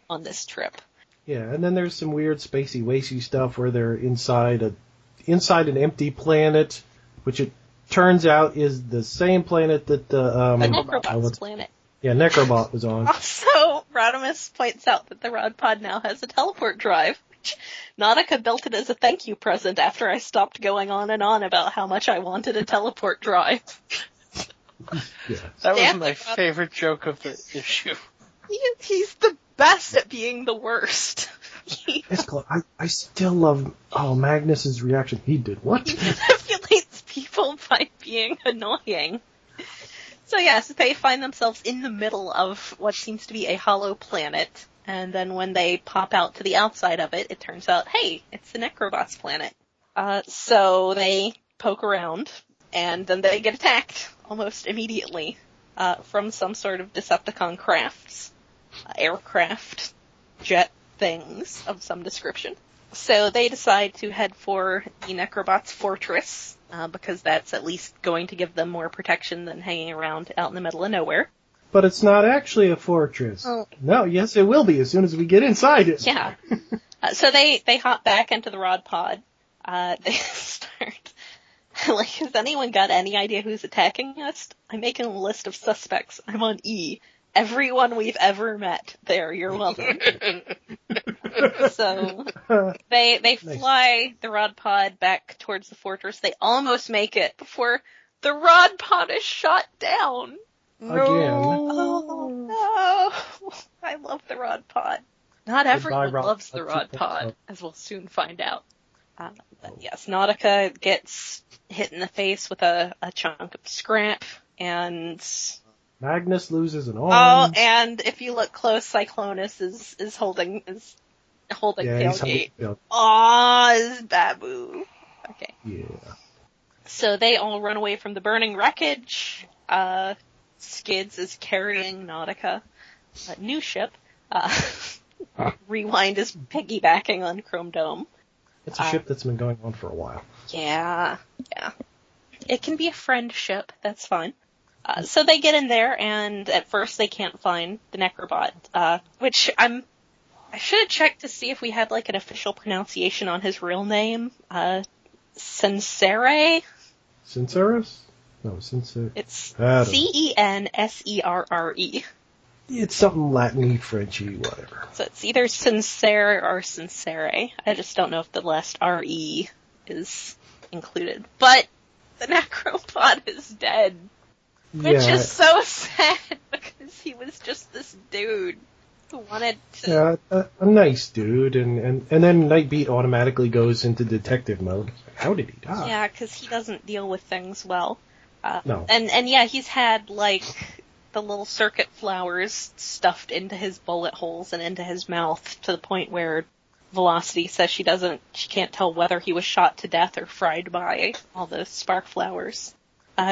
on this trip. Yeah, and then there's some weird spacey wacy stuff where they're inside an empty planet, which it turns out is the same planet that the Necrobot's planet. Yeah, Necrobot was on. Also, Rodimus points out that the rod pod now has a teleport drive, which Nautica built it as a thank you present after I stopped going on and on about how much I wanted a teleport drive. Yeah. That was my favorite joke of the issue. He's the best at being the worst. It's cool. I still love Magnus's reaction. He did what? He manipulates people by being annoying. So yes, they find themselves in the middle of what seems to be a hollow planet, and then when they pop out to the outside of it, it turns out, hey, it's the Necrobot's planet. So they poke around, and then they get attacked almost immediately from some sort of Decepticon crafts, aircraft, jet things of some description. So they decide to head for the Necrobot's fortress, because that's at least going to give them more protection than hanging around out in the middle of nowhere. But it's not actually a fortress. Oh. No, yes, it will be as soon as we get inside it. Yeah. So they hop back into the rod pod. They start, has anyone got any idea who's attacking us? I'm making a list of suspects. I'm on E. Everyone we've ever met. There, you're welcome. So they fly the rod pod back towards the fortress. They almost make it before the rod pod is shot down. Again. Oh, no. I love the rod pod. Not everyone loves the rod pod, as we'll soon find out. But yes, Nautica gets hit in the face with a chunk of scrap, and Magnus loses an arm. Oh, and if you look close, Cyclonus is holding tailgate. Aw, is Babu. Okay. Yeah. So they all run away from the burning wreckage. Skids is carrying Nautica. New ship. Rewind is piggybacking on Chrome Dome. It's a ship that's been going on for a while. Yeah. It can be a friend ship. That's fine. So they get in there, and at first they can't find the Necrobot, which I should have checked to see if we had, an official pronunciation on his real name. Censere? Censurus? No, Censure. It's Censerre. It's something Latin-y, Frenchy, whatever. So it's either Sincere or Sincere. I just don't know if the last R-E is included. But the Necrobot is dead. Which is so sad, because he was just this dude. who wanted to... Yeah, a nice dude, and then Nightbeat automatically goes into detective mode. How did he die? Yeah, because he doesn't deal with things well. No. And yeah, he's had, like, the little circuit flowers stuffed into his bullet holes and into his mouth to the point where Velocity says she can't tell whether he was shot to death or fried by all the spark flowers.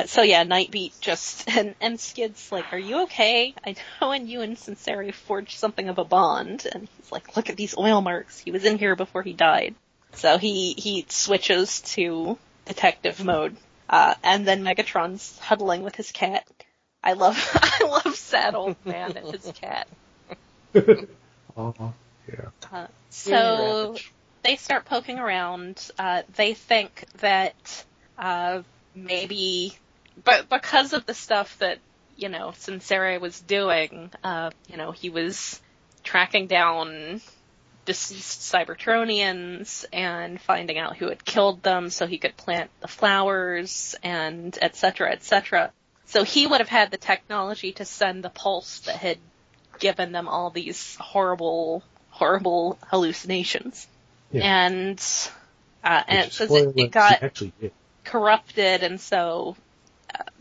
So yeah, Nightbeat just, and Skid's like, are you okay? I know when you and Sinceri forged something of a bond. And he's like, look at these oil marks. He was in here before he died. So he switches to detective mode. And then Megatron's huddling with his cat. I love sad old man and his cat. Yeah. So they start poking around. They think that, maybe, but because of the stuff that, Sinceri was doing, he was tracking down deceased Cybertronians and finding out who had killed them so he could plant the flowers and et cetera, et cetera. So he would have had the technology to send the pulse that had given them all these horrible, horrible hallucinations. Yeah. And it says it got corrupted, and so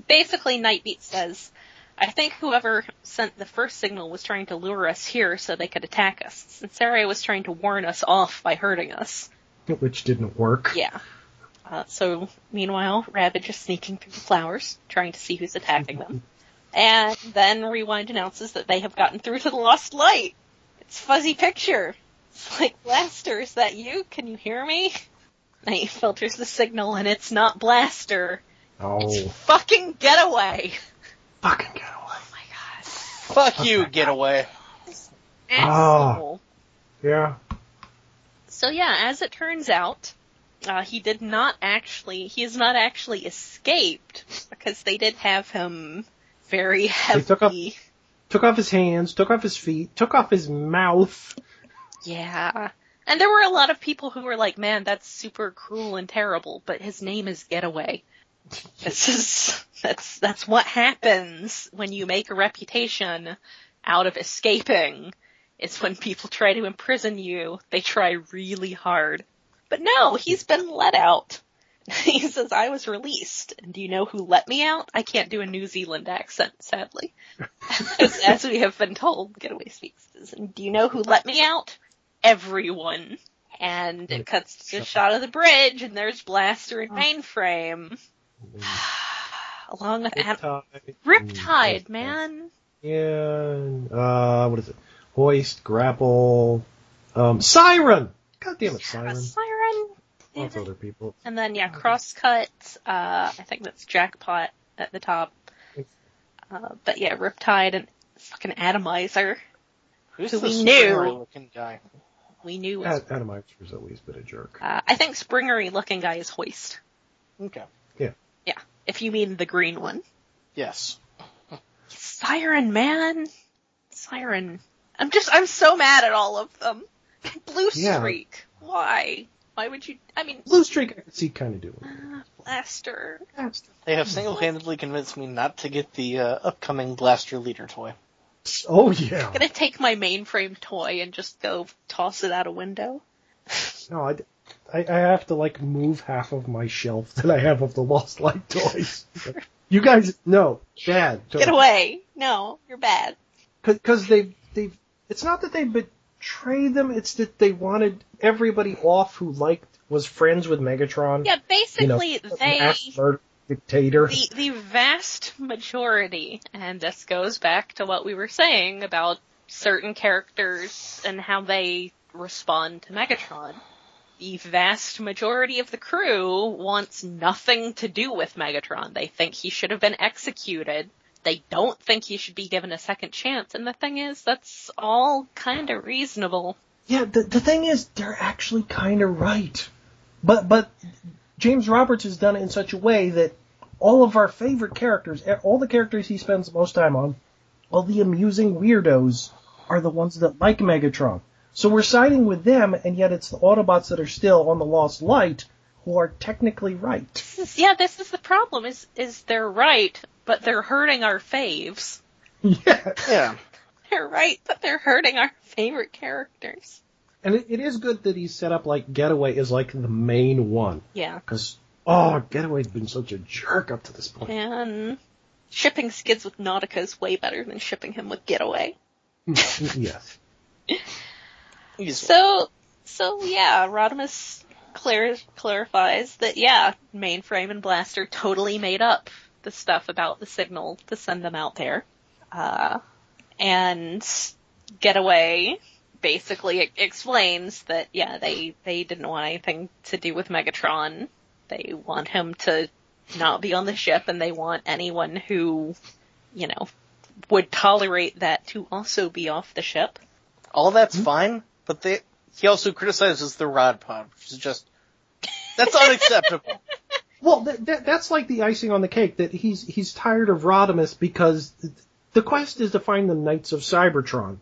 basically Nightbeat says, I think whoever sent the first signal was trying to lure us here so they could attack us. Sinceri was trying to warn us off by hurting us. Which didn't work. Yeah. So, meanwhile, Ravage is sneaking through the flowers, trying to see who's attacking them. And then Rewind announces that they have gotten through to the Lost Light. It's Fuzzy Picture. It's like, Blaster, is that you? Can you hear me? And he filters the signal, and it's not Blaster. Oh. It's fucking Getaway. Fucking Getaway. Oh my god. Fuck you, Getaway. Asshole. Yeah. So yeah, as it turns out, he has not actually escaped, because they did have him very heavily. Took off his hands, took off his feet, took off his mouth. Yeah. And there were a lot of people who were like, man, that's super cruel and terrible, but his name is Getaway. That's what happens when you make a reputation out of escaping. It's when people try to imprison you, they try really hard. But no, he's been let out. He says, I was released. And do you know who let me out? I can't do a New Zealand accent, sadly. as we have been told, Getaway speaks. And do you know who let me out? Everyone. And it cuts to a shot of the bridge, and there's Blaster and Mainframe. Along with Riptide, man. Yeah. What is it? Hoist, Grapple, Siren! God damn it, Siren. Siren. Lots of other people. And then, yeah, Crosscut, I think that's Jackpot at the top. But yeah, Riptide and fucking Atomizer. Who's who the we knew. looking guy? We knew. Atomizer's always been a jerk. I think springery looking guy is Hoist. Okay. Yeah. Yeah, if you mean the green one. Yes. Siren, man. Siren. I'm so mad at all of them. Blue Streak. Yeah. Why? Why would you, Blue Streak I could see kind of doing. Blaster. They have single-handedly convinced me not to get the upcoming Blaster Leader toy. Oh, yeah. I'm gonna take my Mainframe toy and just go toss it out a window. No, I have to, move half of my shelf that I have of the Lost Light toys. You guys, no, bad. Get away. No, you're bad. Because they've, it's not that they betrayed them, it's that they wanted everybody off who was friends with Megatron. Yeah, basically, mass murder dictator. The vast majority, and this goes back to what we were saying about certain characters and how they respond to Megatron. The vast majority of the crew wants nothing to do with Megatron. They think he should have been executed. They don't think he should be given a second chance. And the thing is, that's all kind of reasonable. Yeah, the thing is, they're actually kind of right. But James Roberts has done it in such a way that all of our favorite characters, all the characters he spends the most time on, all the amusing weirdos, are the ones that like Megatron. So we're siding with them, and yet it's the Autobots that are still on the Lost Light who are technically right. This is the problem, is they're right, but they're hurting our faves. Yeah. Yeah. They're right, but they're hurting our favorite characters. And it is good that he's set up like Getaway is like the main one. Yeah. Because, Getaway's been such a jerk up to this point. And shipping Skids with Nautica is way better than shipping him with Getaway. Yes. So yeah, Rodimus clarifies that, yeah, Mainframe and Blaster totally made up the stuff about the signal to send them out there. And Getaway basically explains that, yeah, they didn't want anything to do with Megatron. They want him to not be on the ship, and they want anyone who, would tolerate that to also be off the ship. All that's fine, but he also criticizes the rod pod, which is just, that's unacceptable. Well, that's like the icing on the cake, that he's tired of Rodimus because the quest is to find the Knights of Cybertron.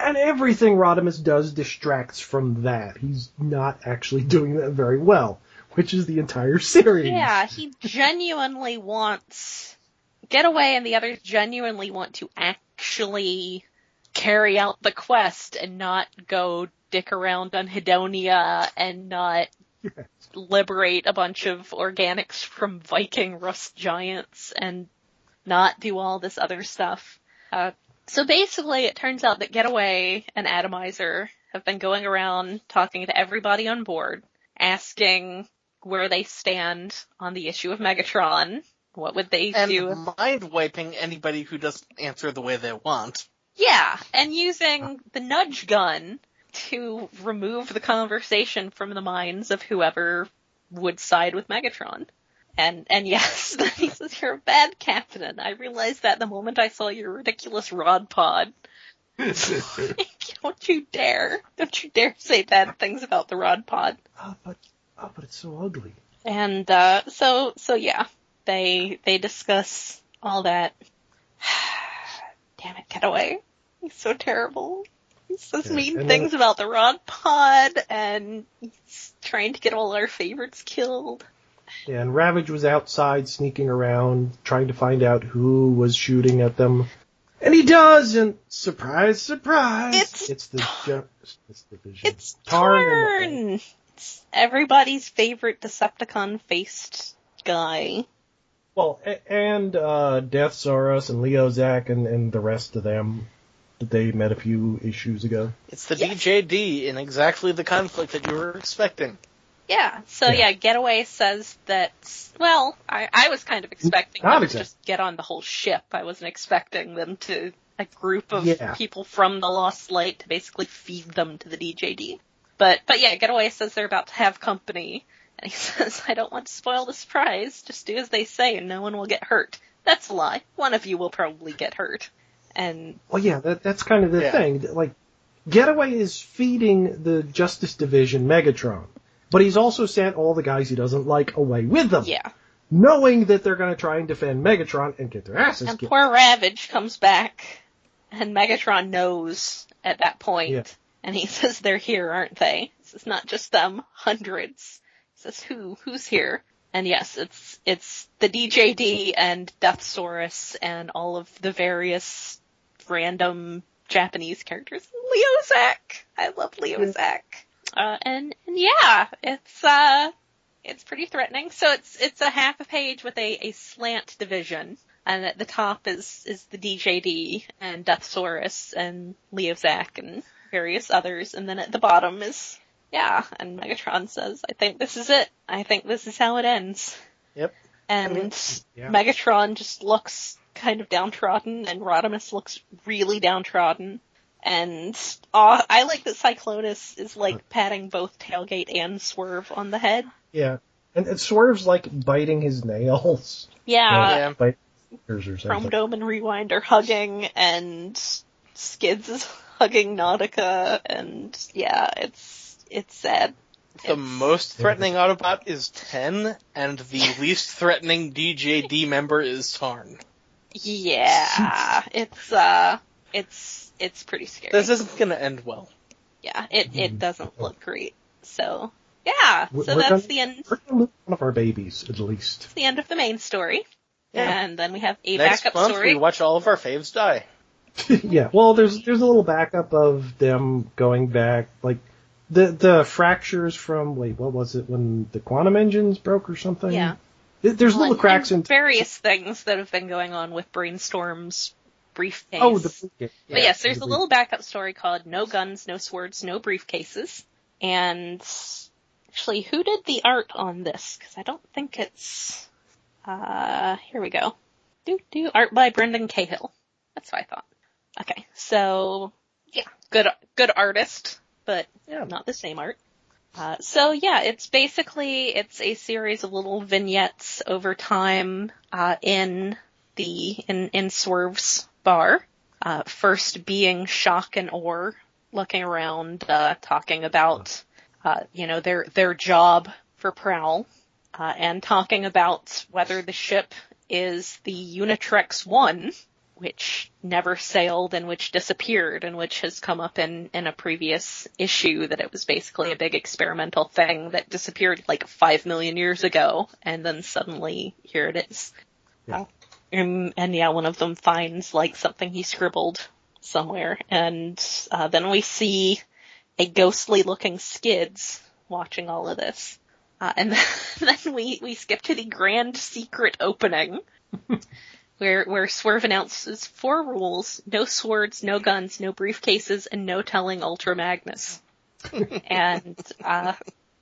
And everything Rodimus does distracts from that. He's not actually doing that very well, which is the entire series. Yeah, he genuinely wants... Getaway and the others genuinely want to actually carry out the quest and not go dick around on Hedonia and not liberate a bunch of organics from Viking rust giants and not do all this other stuff. So basically, it turns out that Getaway and Atomizer have been going around talking to everybody on board, asking where they stand on the issue of Megatron. What would they do? And mind-wiping anybody who doesn't answer the way they want. Yeah, and using the nudge gun to remove the conversation from the minds of whoever would side with Megatron. And yes, then he says, you're a bad captain, and I realized that the moment I saw your ridiculous rod pod. Don't you dare say bad things about the rod pod. But it's so ugly. And, so yeah, they discuss all that. Damn it, Getaway. He's so terrible. He says mean things about the rod pod, and he's trying to get all our favorites killed. Yeah, and Ravage was outside sneaking around, trying to find out who was shooting at them. And he does, and surprise, surprise! It's the division. It's Tarn! It's everybody's favorite Decepticon-faced guy. Well, and Death Saurus and Leo Zach and the rest of them that they met a few issues ago. It's the DJD in exactly the conflict that you were expecting. Yeah, so Getaway says that, well, I was kind of expecting them to just get on the whole ship. I wasn't expecting them to, a group of people from the Lost Light to basically feed them to the DJD. But yeah, Getaway says they're about to have company, and he says, I don't want to spoil the surprise, just do as they say and no one will get hurt. That's a lie. One of you will probably get hurt. And well, yeah, that's kind of the thing. Like, Getaway is feeding the Justice Division Megatron. But he's also sent all the guys he doesn't like away with them. Yeah. Knowing that they're going to try and defend Megatron and get their asses kicked. And poor Ravage comes back, and Megatron knows at that point. Yeah. And he says, they're here, aren't they? He says, not just them, hundreds. He says, who's here? And yes, it's the DJD and Death Saurus and all of the various random Japanese characters. Leo Zach! I love Leo Zach. And yeah, it's pretty threatening. So it's a half a page with a slant division, and at the top is the DJD and Death Saurus and Leo Zach and various others, and then at the bottom is and Megatron says, I think this is it. I think this is how it ends. Yep. And Megatron just looks kind of downtrodden, and Rodimus looks really downtrodden. And I like that Cyclonus is like patting both Tailgate and Swerve on the head. Yeah, and Swerve's like biting his nails. Yeah. Chrome Dome and Rewind are hugging, and Skids is hugging Nautica, and it's sad. The most threatening Autobot is 10, and the least threatening DJD member is Tarn. Yeah, it's pretty scary. This isn't gonna end well. Yeah, it doesn't look great. So, that's the end. We're gonna lose one of our babies, at least. It's the end of the main story. Yeah. And then we have a Next backup month, story. we watch all of our faves die. Yeah, well, there's a little backup of them going back, like the fractures from what was it when the quantum engines broke or something? Yeah. There's little cracks in various things that have been going on with Brainstorm's briefcase. Oh, the briefcase. Yeah, but yes, there's a little backup story called "No Guns, No Swords, No Briefcases," and actually, who did the art on this? Because I don't think it's. Here we go. Art by Brendan Cahill. That's what I thought. Okay, so yeah, good artist, but not the same art. So yeah, it's a series of little vignettes over time in Swerve's bar. First being shock and awe, looking around, talking about their job for Prowl, and talking about whether the ship is the Unitrex 1, which never sailed and which disappeared and which has come up in a previous issue, that it was basically a big experimental thing that disappeared like 5 million years ago, and then suddenly here it is. Yeah. And one of them finds like something he scribbled somewhere, and then we see a ghostly looking Skids watching all of this. And then we skip to the grand secret opening, where Swerve announces 4 rules: no swords, no guns, no briefcases, and no telling Ultra Magnus. And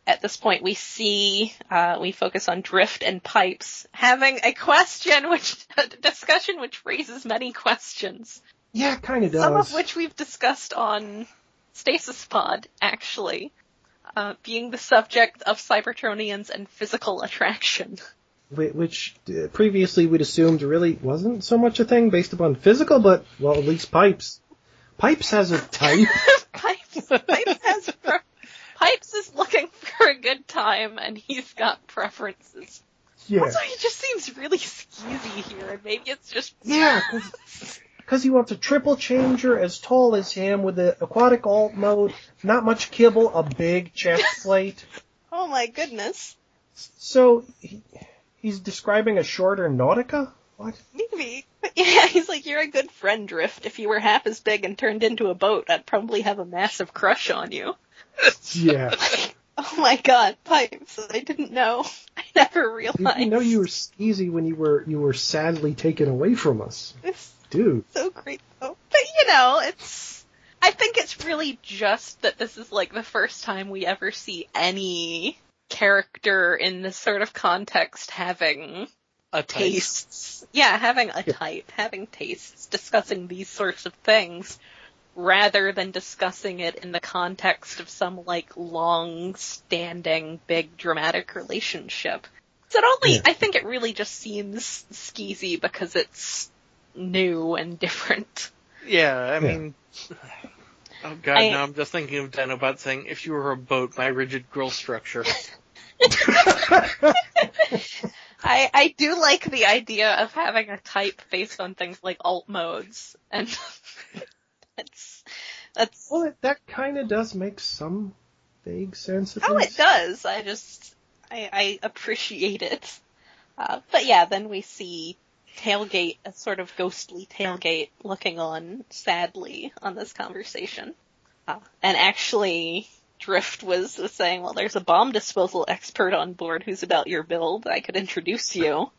at this point we focus on Drift and Pipes having a discussion which raises many questions. Yeah, it kind of does. Some of which we've discussed on Stasis Pod, actually. Being the subject of Cybertronians and physical attraction. Which previously we'd assumed really wasn't so much a thing based upon physical, but, well, at least Pipes. Pipes has a type. Pipes is looking for a good time, and he's got preferences. Yeah. Also, he just seems really skeezy here, and maybe it's just... Yeah, because he wants a triple changer as tall as him with an aquatic alt mode, not much kibble, a big chest plate. Oh my goodness. So, he's describing a shorter Nautica? What? Maybe. But yeah, he's like, you're a good friend, Drift. If you were half as big and turned into a boat, I'd probably have a massive crush on you. Yeah. Oh my god, Pipes. I didn't know. I never realized. You didn't know you were skeezy when you were sadly taken away from us. It's Dude. so great though. But I think it's really just that this is like the first time we ever see any character in this sort of context having a tastes. Yeah, having a type, having tastes, discussing these sorts of things, rather than discussing it in the context of some like long-standing, big dramatic relationship. So I think it really just seems skeezy because it's new and different. Yeah, I mean, oh god, now I'm just thinking of Dinobot saying, if you were a boat, my rigid grill structure. I do like the idea of having a type based on things like alt modes, and that's well, that kind of does make some vague sense. Oh, it does. I appreciate it. But yeah, then we see Tailgate, a sort of ghostly Tailgate, looking on sadly on this conversation. And actually, Drift was saying, well, there's a bomb disposal expert on board who's about your build. I could introduce you.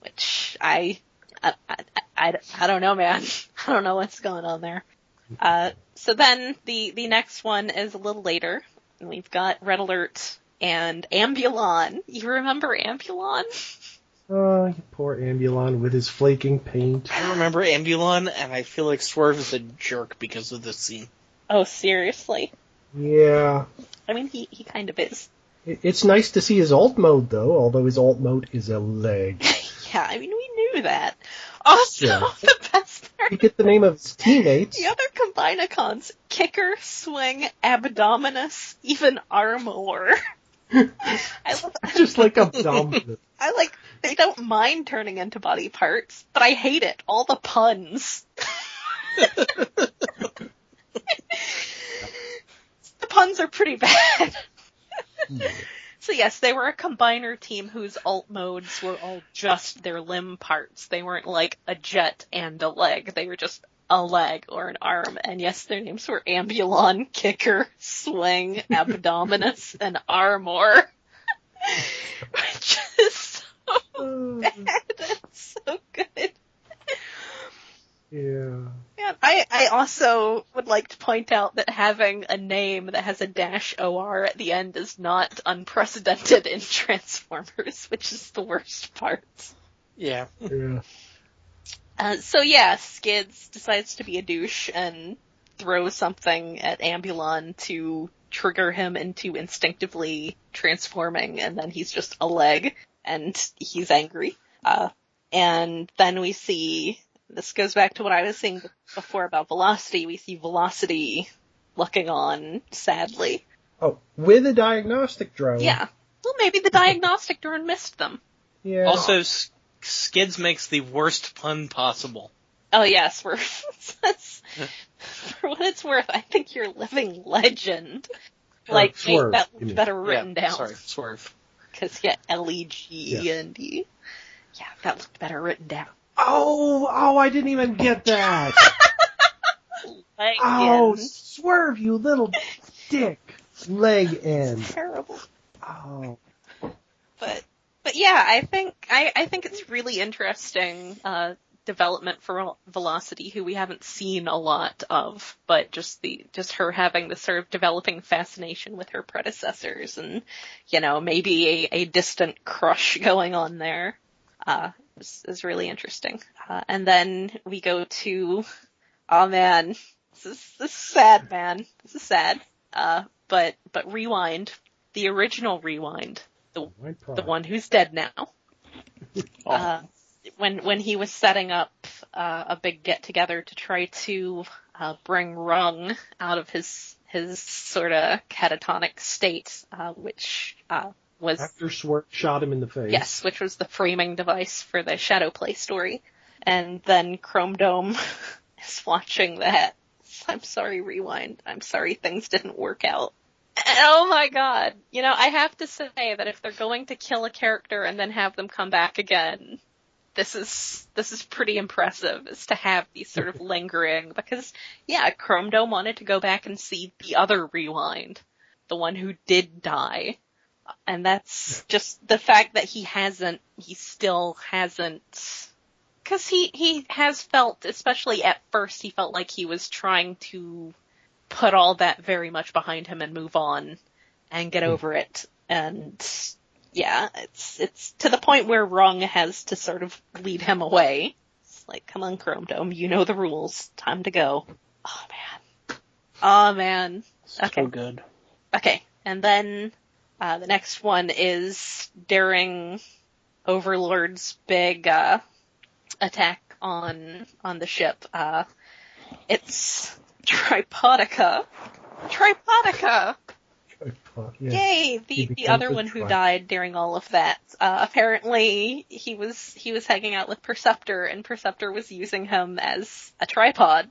Which I don't know, man. I don't know what's going on there. So then the next one is a little later. And we've got Red Alert and Ambulon. You remember Ambulon? Oh, poor Ambulon with his flaking paint. I remember Ambulon, and I feel like Swerve is a jerk because of this scene. Oh, seriously? Yeah. I mean, he kind of is. It's nice to see his alt mode, though, although his alt mode is a leg. Yeah, I mean, we knew that. Also, the best part... You get the name of his teammates. The other Combinacons, Kicker, Swing, Abdominus, even Armor. Just like Abdominus. They don't mind turning into body parts, but I hate it. All the puns. The puns are pretty bad. So yes, they were a combiner team whose alt modes were all just their limb parts. They weren't like a jet and a leg. They were just a leg or an arm. And yes, their names were Ambulon, Kicker, Swing, Abdominus, and Armor. Which is so bad. It's so good. Yeah. Yeah, I also would like to point out that having a name that has a -OR at the end is not unprecedented in Transformers, which is the worst part. Yeah. Yeah. So yeah, Skids decides to be a douche and throws something at Ambulon to trigger him into instinctively transforming, and then he's just a leg, and he's angry. And then we see, this goes back to what I was saying before about Velocity, we see Velocity looking on sadly. Oh, with a diagnostic drone. Yeah. Well, maybe the diagnostic drone missed them. Yeah. Also, Skids makes the worst pun possible. Oh yes, for what it's worth, I think you're a living legend. Like, Swerve, that you mean. better written down. Sorry, Swerve. Because, yeah, L-E-G-E-N-D. Yeah, that looked better written down. Oh, I didn't even get that. Swerve, you little dick. Leg end. Terrible. Oh. But yeah, I think it's really interesting, development for Velocity, who we haven't seen a lot of, but just her having this sort of developing fascination with her predecessors and, maybe a distant crush going on there, is really interesting. And then we go to, oh man, this is sad, man. This is sad. But Rewind, the original Rewind, the one who's dead now. When he was setting up a big get together to try to bring Rung out of his sort of catatonic state, which was after Swerve shot him in the face. Yes, which was the framing device for the Shadowplay story. And then Chrome Dome is watching that. I'm sorry, Rewind. I'm sorry things didn't work out. And, oh my god. I have to say that if they're going to kill a character and then have them come back again, this is pretty impressive, is to have these sort of lingering, because, yeah, Chrome Dome wanted to go back and see the other Rewind, the one who did die. And that's just the fact that he still hasn't, because he has felt, especially at first, he felt like he was trying to put all that very much behind him and move on and get over it. And yeah, it's to the point where Rung has to sort of lead him away. It's like, come on, Chrome Dome, you know the rules. Time to go. Oh man. Okay. So good. Okay, and then the next one is during Overlord's big attack on the ship. It's Tripodica. Yeah. Yay! The other one who died during all of that. Apparently he was hanging out with Perceptor, and Perceptor was using him as a tripod,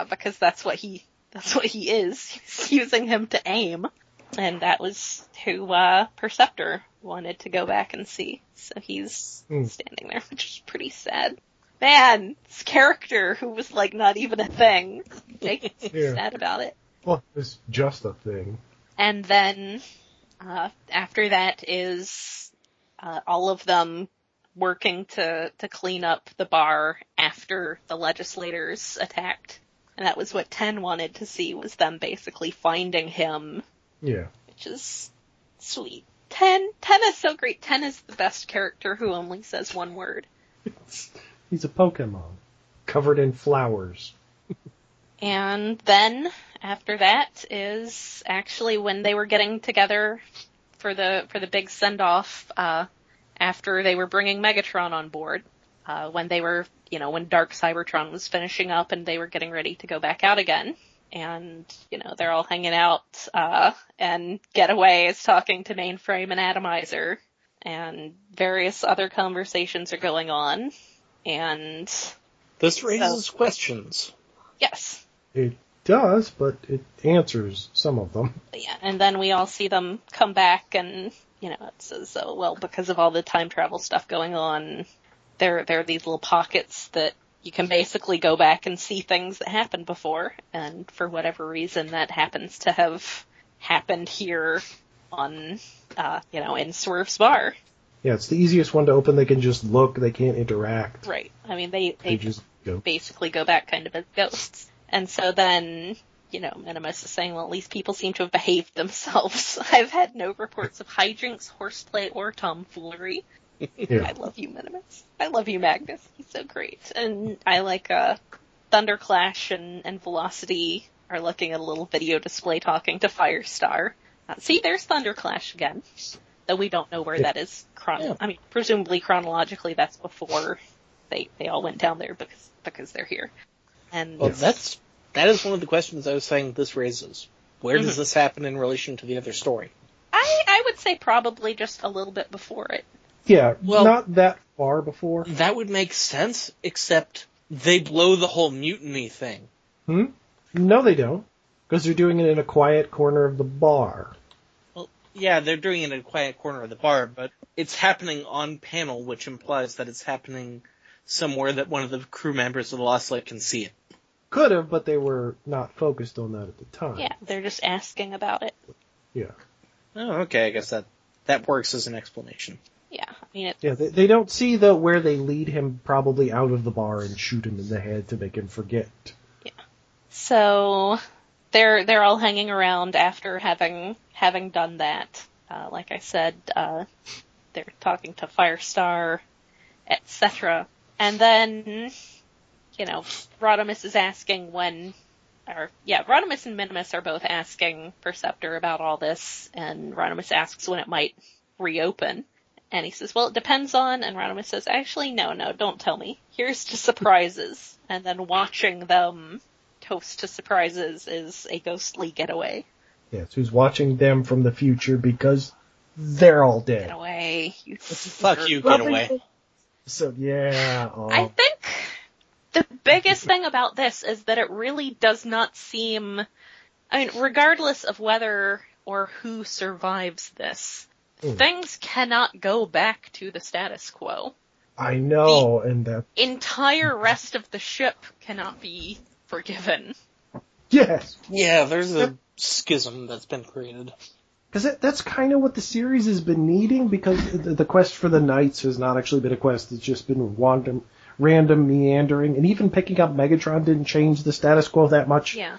because that's what he is. He's using him to aim. And that was who Perceptor wanted to go back and see. So he's standing there, which is pretty sad. Man, this character who was like not even a thing. Making me sad about it. Well, it's just a thing. And then after that is all of them working to clean up the bar after the legislators attacked. And that was what 10 wanted to see, was them basically finding him. Yeah. Which is sweet. 10 is so great. 10 is the best character who only says one word. He's a Pokemon. Covered in flowers. And then, after that, is actually when they were getting together for the big send-off, after they were bringing Megatron on board, when they were, when Dark Cybertron was finishing up and they were getting ready to go back out again. And, they're all hanging out, and Getaway is talking to Mainframe and Atomizer, and various other conversations are going on, and... This raises questions. Yes. It does, but it answers some of them. Yeah, and then we all see them come back, and, it says, because of all the time travel stuff going on, there are these little pockets that, you can basically go back and see things that happened before, and for whatever reason that happens to have happened here on, in Swerve's bar. Yeah, it's the easiest one to open. They can just look. They can't interact. Right. I mean, they just go. basically go back kind of as ghosts. And so then, Minimus is saying, well, at least people seem to have behaved themselves. I've had no reports of hijinks, horseplay, or tomfoolery. Yeah. I love you, Minimus. I love you, Magnus. He's so great. And I like Thunderclash and Velocity are looking at a little video display talking to Firestar. See, there's Thunderclash again. Though we don't know where that is. I mean, presumably chronologically that's before they all went down there because they're here. And that is one of the questions I was saying this raises. Where does this happen in relation to the other story? I would say probably just a little bit before it. Yeah, not that far before. That would make sense, except they blow the whole mutiny thing. No, they don't. Because they're doing it in a quiet corner of the bar. Yeah, they're doing it in a quiet corner of the bar, but it's happening on panel, which implies that it's happening somewhere that one of the crew members of the Lost Lake can see it. Could have, but they were not focused on that at the time. Yeah, they're just asking about it. Yeah. Oh, okay, I guess that works as an explanation. Yeah, I mean they don't see where they lead him probably out of the bar and shoot him in the head to make him forget. Yeah. So they're all hanging around after having done that. Like I said, they're talking to Firestar, etc. And then, Rodimus is asking Rodimus and Minimus are both asking Perceptor about all this, and Rodimus asks when it might reopen. And he says, well, it depends on, and Rodimus says, actually, no, don't tell me. Here's to surprises. And then watching them toast to surprises is a ghostly getaway. Yes, who's watching them from the future because they're all dead. Get away. Fuck you, get away. So, yeah. Oh. I think the biggest thing about this is that it really does not seem, regardless of whether or who survives this, things cannot go back to the status quo. I know, and that entire rest of the ship cannot be forgiven. Yes. Yeah, there's a schism that's been created. Because that's kind of what the series has been needing, because the quest for the Knights has not actually been a quest. It's just been random meandering, and even picking up Megatron didn't change the status quo that much. Yeah.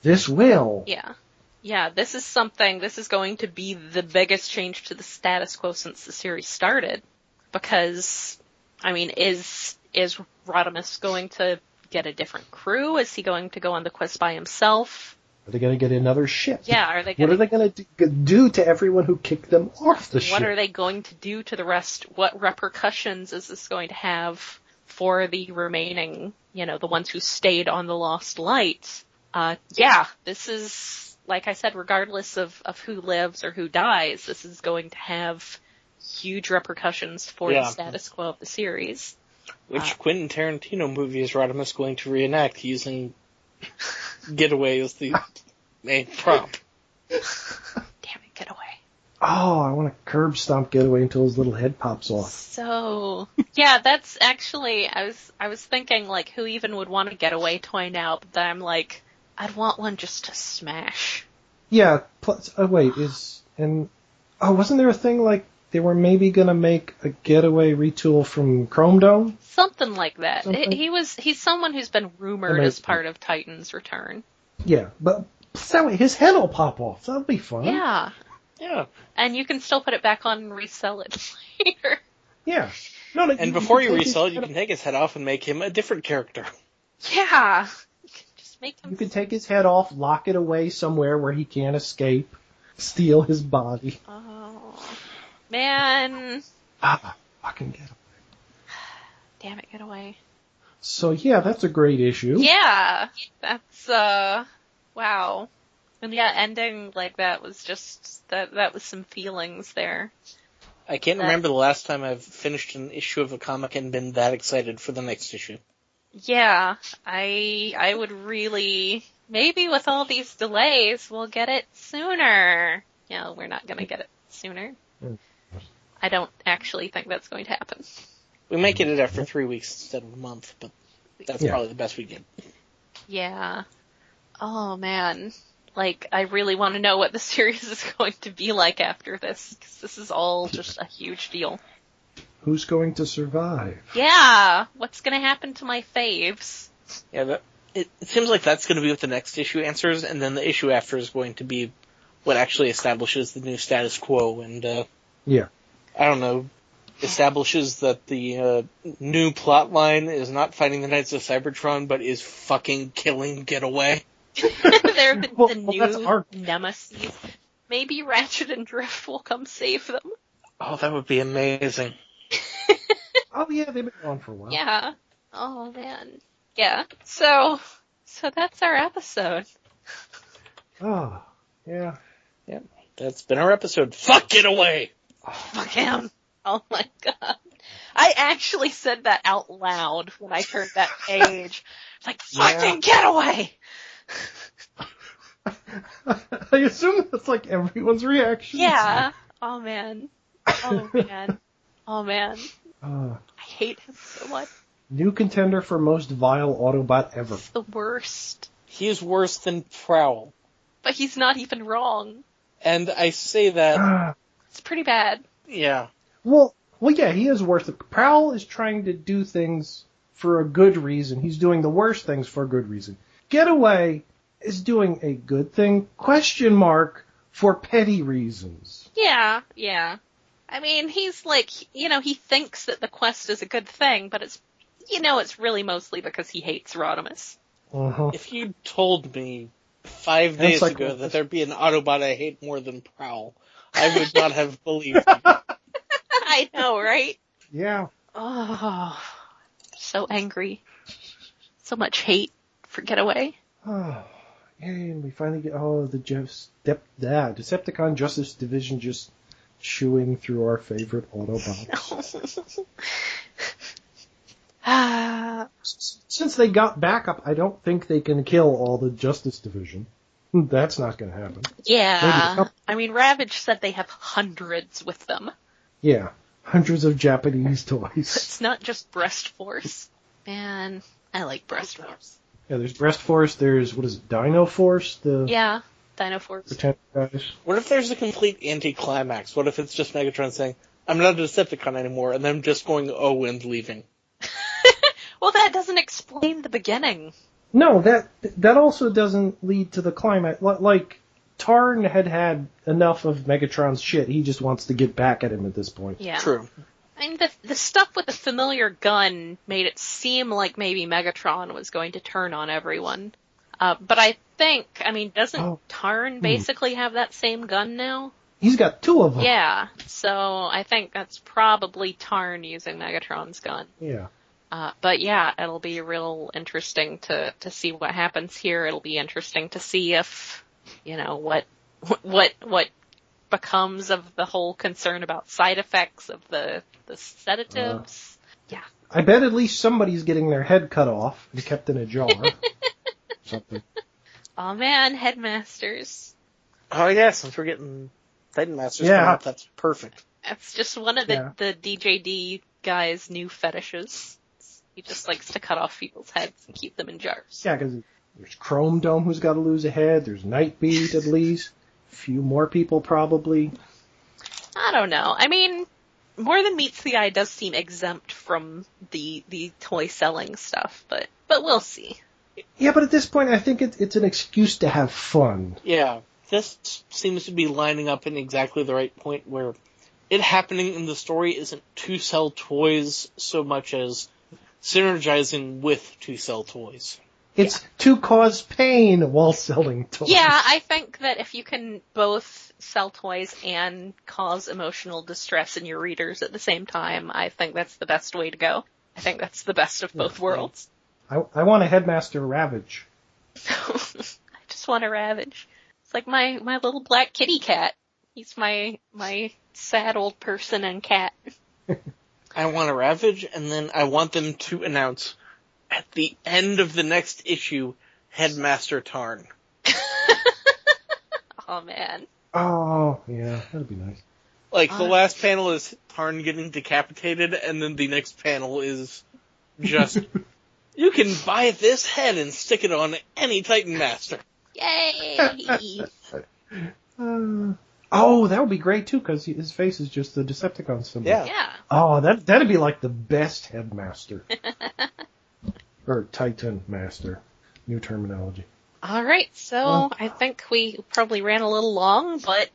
This will. Yeah. Yeah, this is going to be the biggest change to the status quo since the series started. Because, is Rodimus going to get a different crew? Is he going to go on the quest by himself? Are they going to get another ship? Yeah, are they going to... What are they going to do to everyone who kicked them off the ship? What are they going to do to the rest? What repercussions is this going to have for the remaining, the ones who stayed on the Lost Light? This is... Like I said, regardless of who lives or who dies, this is going to have huge repercussions for the status quo of the series. Which Quentin Tarantino movie is Rodimus going to reenact using Getaway as the main prop? Damn it, Getaway. Oh, I want to curb stomp Getaway until his little head pops off. So, yeah, that's actually, I was thinking, who even would want a Getaway toy now, but then I'm like, I'd want one just to smash. Yeah, plus, wasn't there a thing they were maybe gonna make a Getaway retool from Chrome Dome? Something like that. He's someone who's been rumored as part of Titan's return. Yeah, but that way his head will pop off. That'll be fun. Yeah. Yeah. And you can still put it back on and resell it later. Yeah. And before you resell it, you can take his head off and make him a different character. Yeah. You can take his head off, lock it away somewhere where he can't escape, steal his body. Oh, man. Fucking Getaway. Damn it, Getaway. So yeah, that's a great issue. Yeah, that's, wow. And yeah, ending like that was just, that was some feelings there. I can't remember the last time I've finished an issue of a comic and been that excited for the next issue. Yeah, I would really, maybe with all these delays, we'll get it sooner. We're not going to get it sooner. I don't actually think that's going to happen. We might get it after 3 weeks instead of a month, but... That's probably the best we get. Yeah. Oh, man. Like, I really want to know what the series is going to be like after this, because this is all just a huge deal. Who's going to survive? Yeah! What's going to happen to my faves? Yeah, it seems like that's going to be what the next issue answers, and then the issue after is going to be what actually establishes the new status quo, and, yeah. I don't know, establishes that the new plot line is not fighting the Knights of Cybertron, but is fucking killing Getaway. They're the new our... nemesis. Maybe Ratchet and Drift will come save them. Oh, that would be amazing. Oh yeah, they've been gone for a while. Yeah. Oh man. Yeah. So that's our episode. Oh, yeah. Yeah, that's been our episode. Fuck Getaway! Fuck him. Oh my god. I actually said that out loud when I turned that page. Like, fucking Getaway! I assume that's like everyone's reaction. Yeah. Oh man. Oh man. Oh man. I hate him so much. New contender for most vile Autobot ever. It's the worst. He's worse than Prowl. But he's not even wrong. And I say that... It's pretty bad. Yeah. Well, yeah, he is worse. Prowl is trying to do things for a good reason. He's doing the worst things for a good reason. Getaway is doing a good thing, for petty reasons. Yeah, yeah. I mean, he's like, he thinks that the quest is a good thing, but it's really mostly because he hates Rodimus. Uh-huh. If you told me 5 days ago that there'd be an Autobot I hate more than Prowl, I would not have believed you. I know, right? Yeah. Oh, so angry. So much hate for Getaway. Oh, yay, and we finally get, the Decepticon Justice Division just chewing through our favorite Autobots. Since they got backup, I don't think they can kill all the Justice Division. That's not going to happen. Yeah. I mean, Ravage said they have hundreds with them. Yeah. Hundreds of Japanese toys. It's not just Breast Force. Man, I like Breast Force. Yeah, there's Breast Force, there's, Dino Force? Yeah, Dino Force. Pretend guys. What if there's a complete anticlimax? What if it's just Megatron saying, I'm not a Decepticon anymore, and them just going, oh, and leaving? Well, that doesn't explain the beginning. No, that also doesn't lead to the climax. Like, Tarn had enough of Megatron's shit. He just wants to get back at him at this point. Yeah. True. I mean, the stuff with the familiar gun made it seem like maybe Megatron was going to turn on everyone. But I think, doesn't Tarn basically have that same gun now? He's got two of them. Yeah, so I think that's probably Tarn using Megatron's gun. Yeah. But yeah, it'll be real interesting to see what happens here. It'll be interesting to see if, what becomes of the whole concern about side effects of the sedatives. Yeah. I bet at least somebody's getting their head cut off and kept in a jar. Something. Oh man, Headmasters. Oh yeah, since we're getting Titan Masters coming up, that's perfect. That's just one of the DJD guy's new fetishes. He just likes to cut off people's heads and keep them in jars. Yeah, because there's Chrome Dome who's got to lose a head. There's Nightbeat at least. A few more people probably. I don't know. I mean, More Than Meets the Eye does seem exempt from the toy selling stuff, but we'll see. Yeah, but at this point, I think it's an excuse to have fun. Yeah, this seems to be lining up in exactly the right point where it happening in the story isn't to sell toys so much as synergizing with to sell toys. It's to cause pain while selling toys. Yeah, I think that if you can both sell toys and cause emotional distress in your readers at the same time, I think that's the best way to go. I think that's the best of both worlds. I want a Headmaster Ravage. I just want a Ravage. It's like my little black kitty cat. He's my sad old person and cat. I want a Ravage, and then I want them to announce, at the end of the next issue, Headmaster Tarn. Oh, man. Oh, yeah, that'd be nice. Like, the last panel is Tarn getting decapitated, and then the next panel is just You can buy this head and stick it on any Titan Master. Yay! Oh, that would be great too, because his face is just the Decepticon symbol. Yeah. Oh, that'd be like the best headmaster. Or Titan Master. New terminology. Alright, so I think we probably ran a little long, but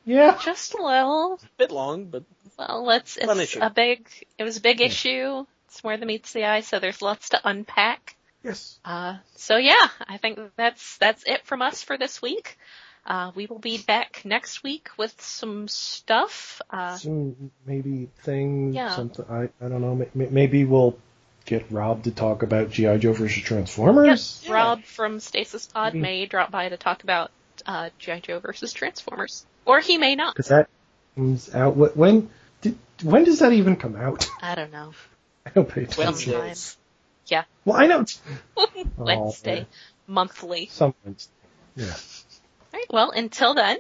yeah. just a little. Bit long, but Well, it was a big issue. It's more than meets the eye, so there's lots to unpack. Yes. So yeah, I think that's it from us for this week. We will be back next week with some stuff. Some maybe thing, Yeah. something, I don't know, maybe we'll get Rob to talk about G.I. Joe versus Transformers. Yes, Yeah. Rob from Stasis Pod may drop by to talk about G.I. Joe versus Transformers. Or he may not. Because that comes out, when does that even come out? I don't know. I don't pay attention. Wednesdays. Yeah. Well, I know. Wednesday. Monthly. Sometimes. Yeah. Alright, well, until then,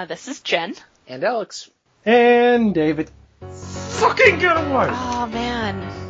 this is Jen. And Alex. And David. Fucking get away! Oh, man.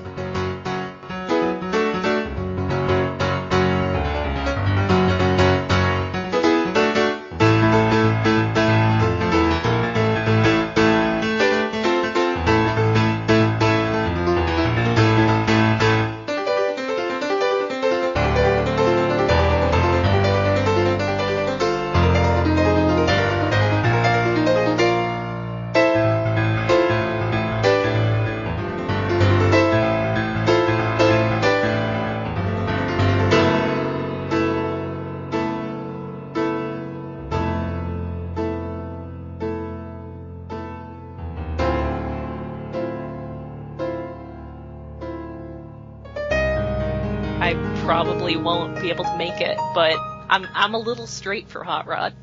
I probably won't be able to make it, but I'm a little straight for Hot Rod.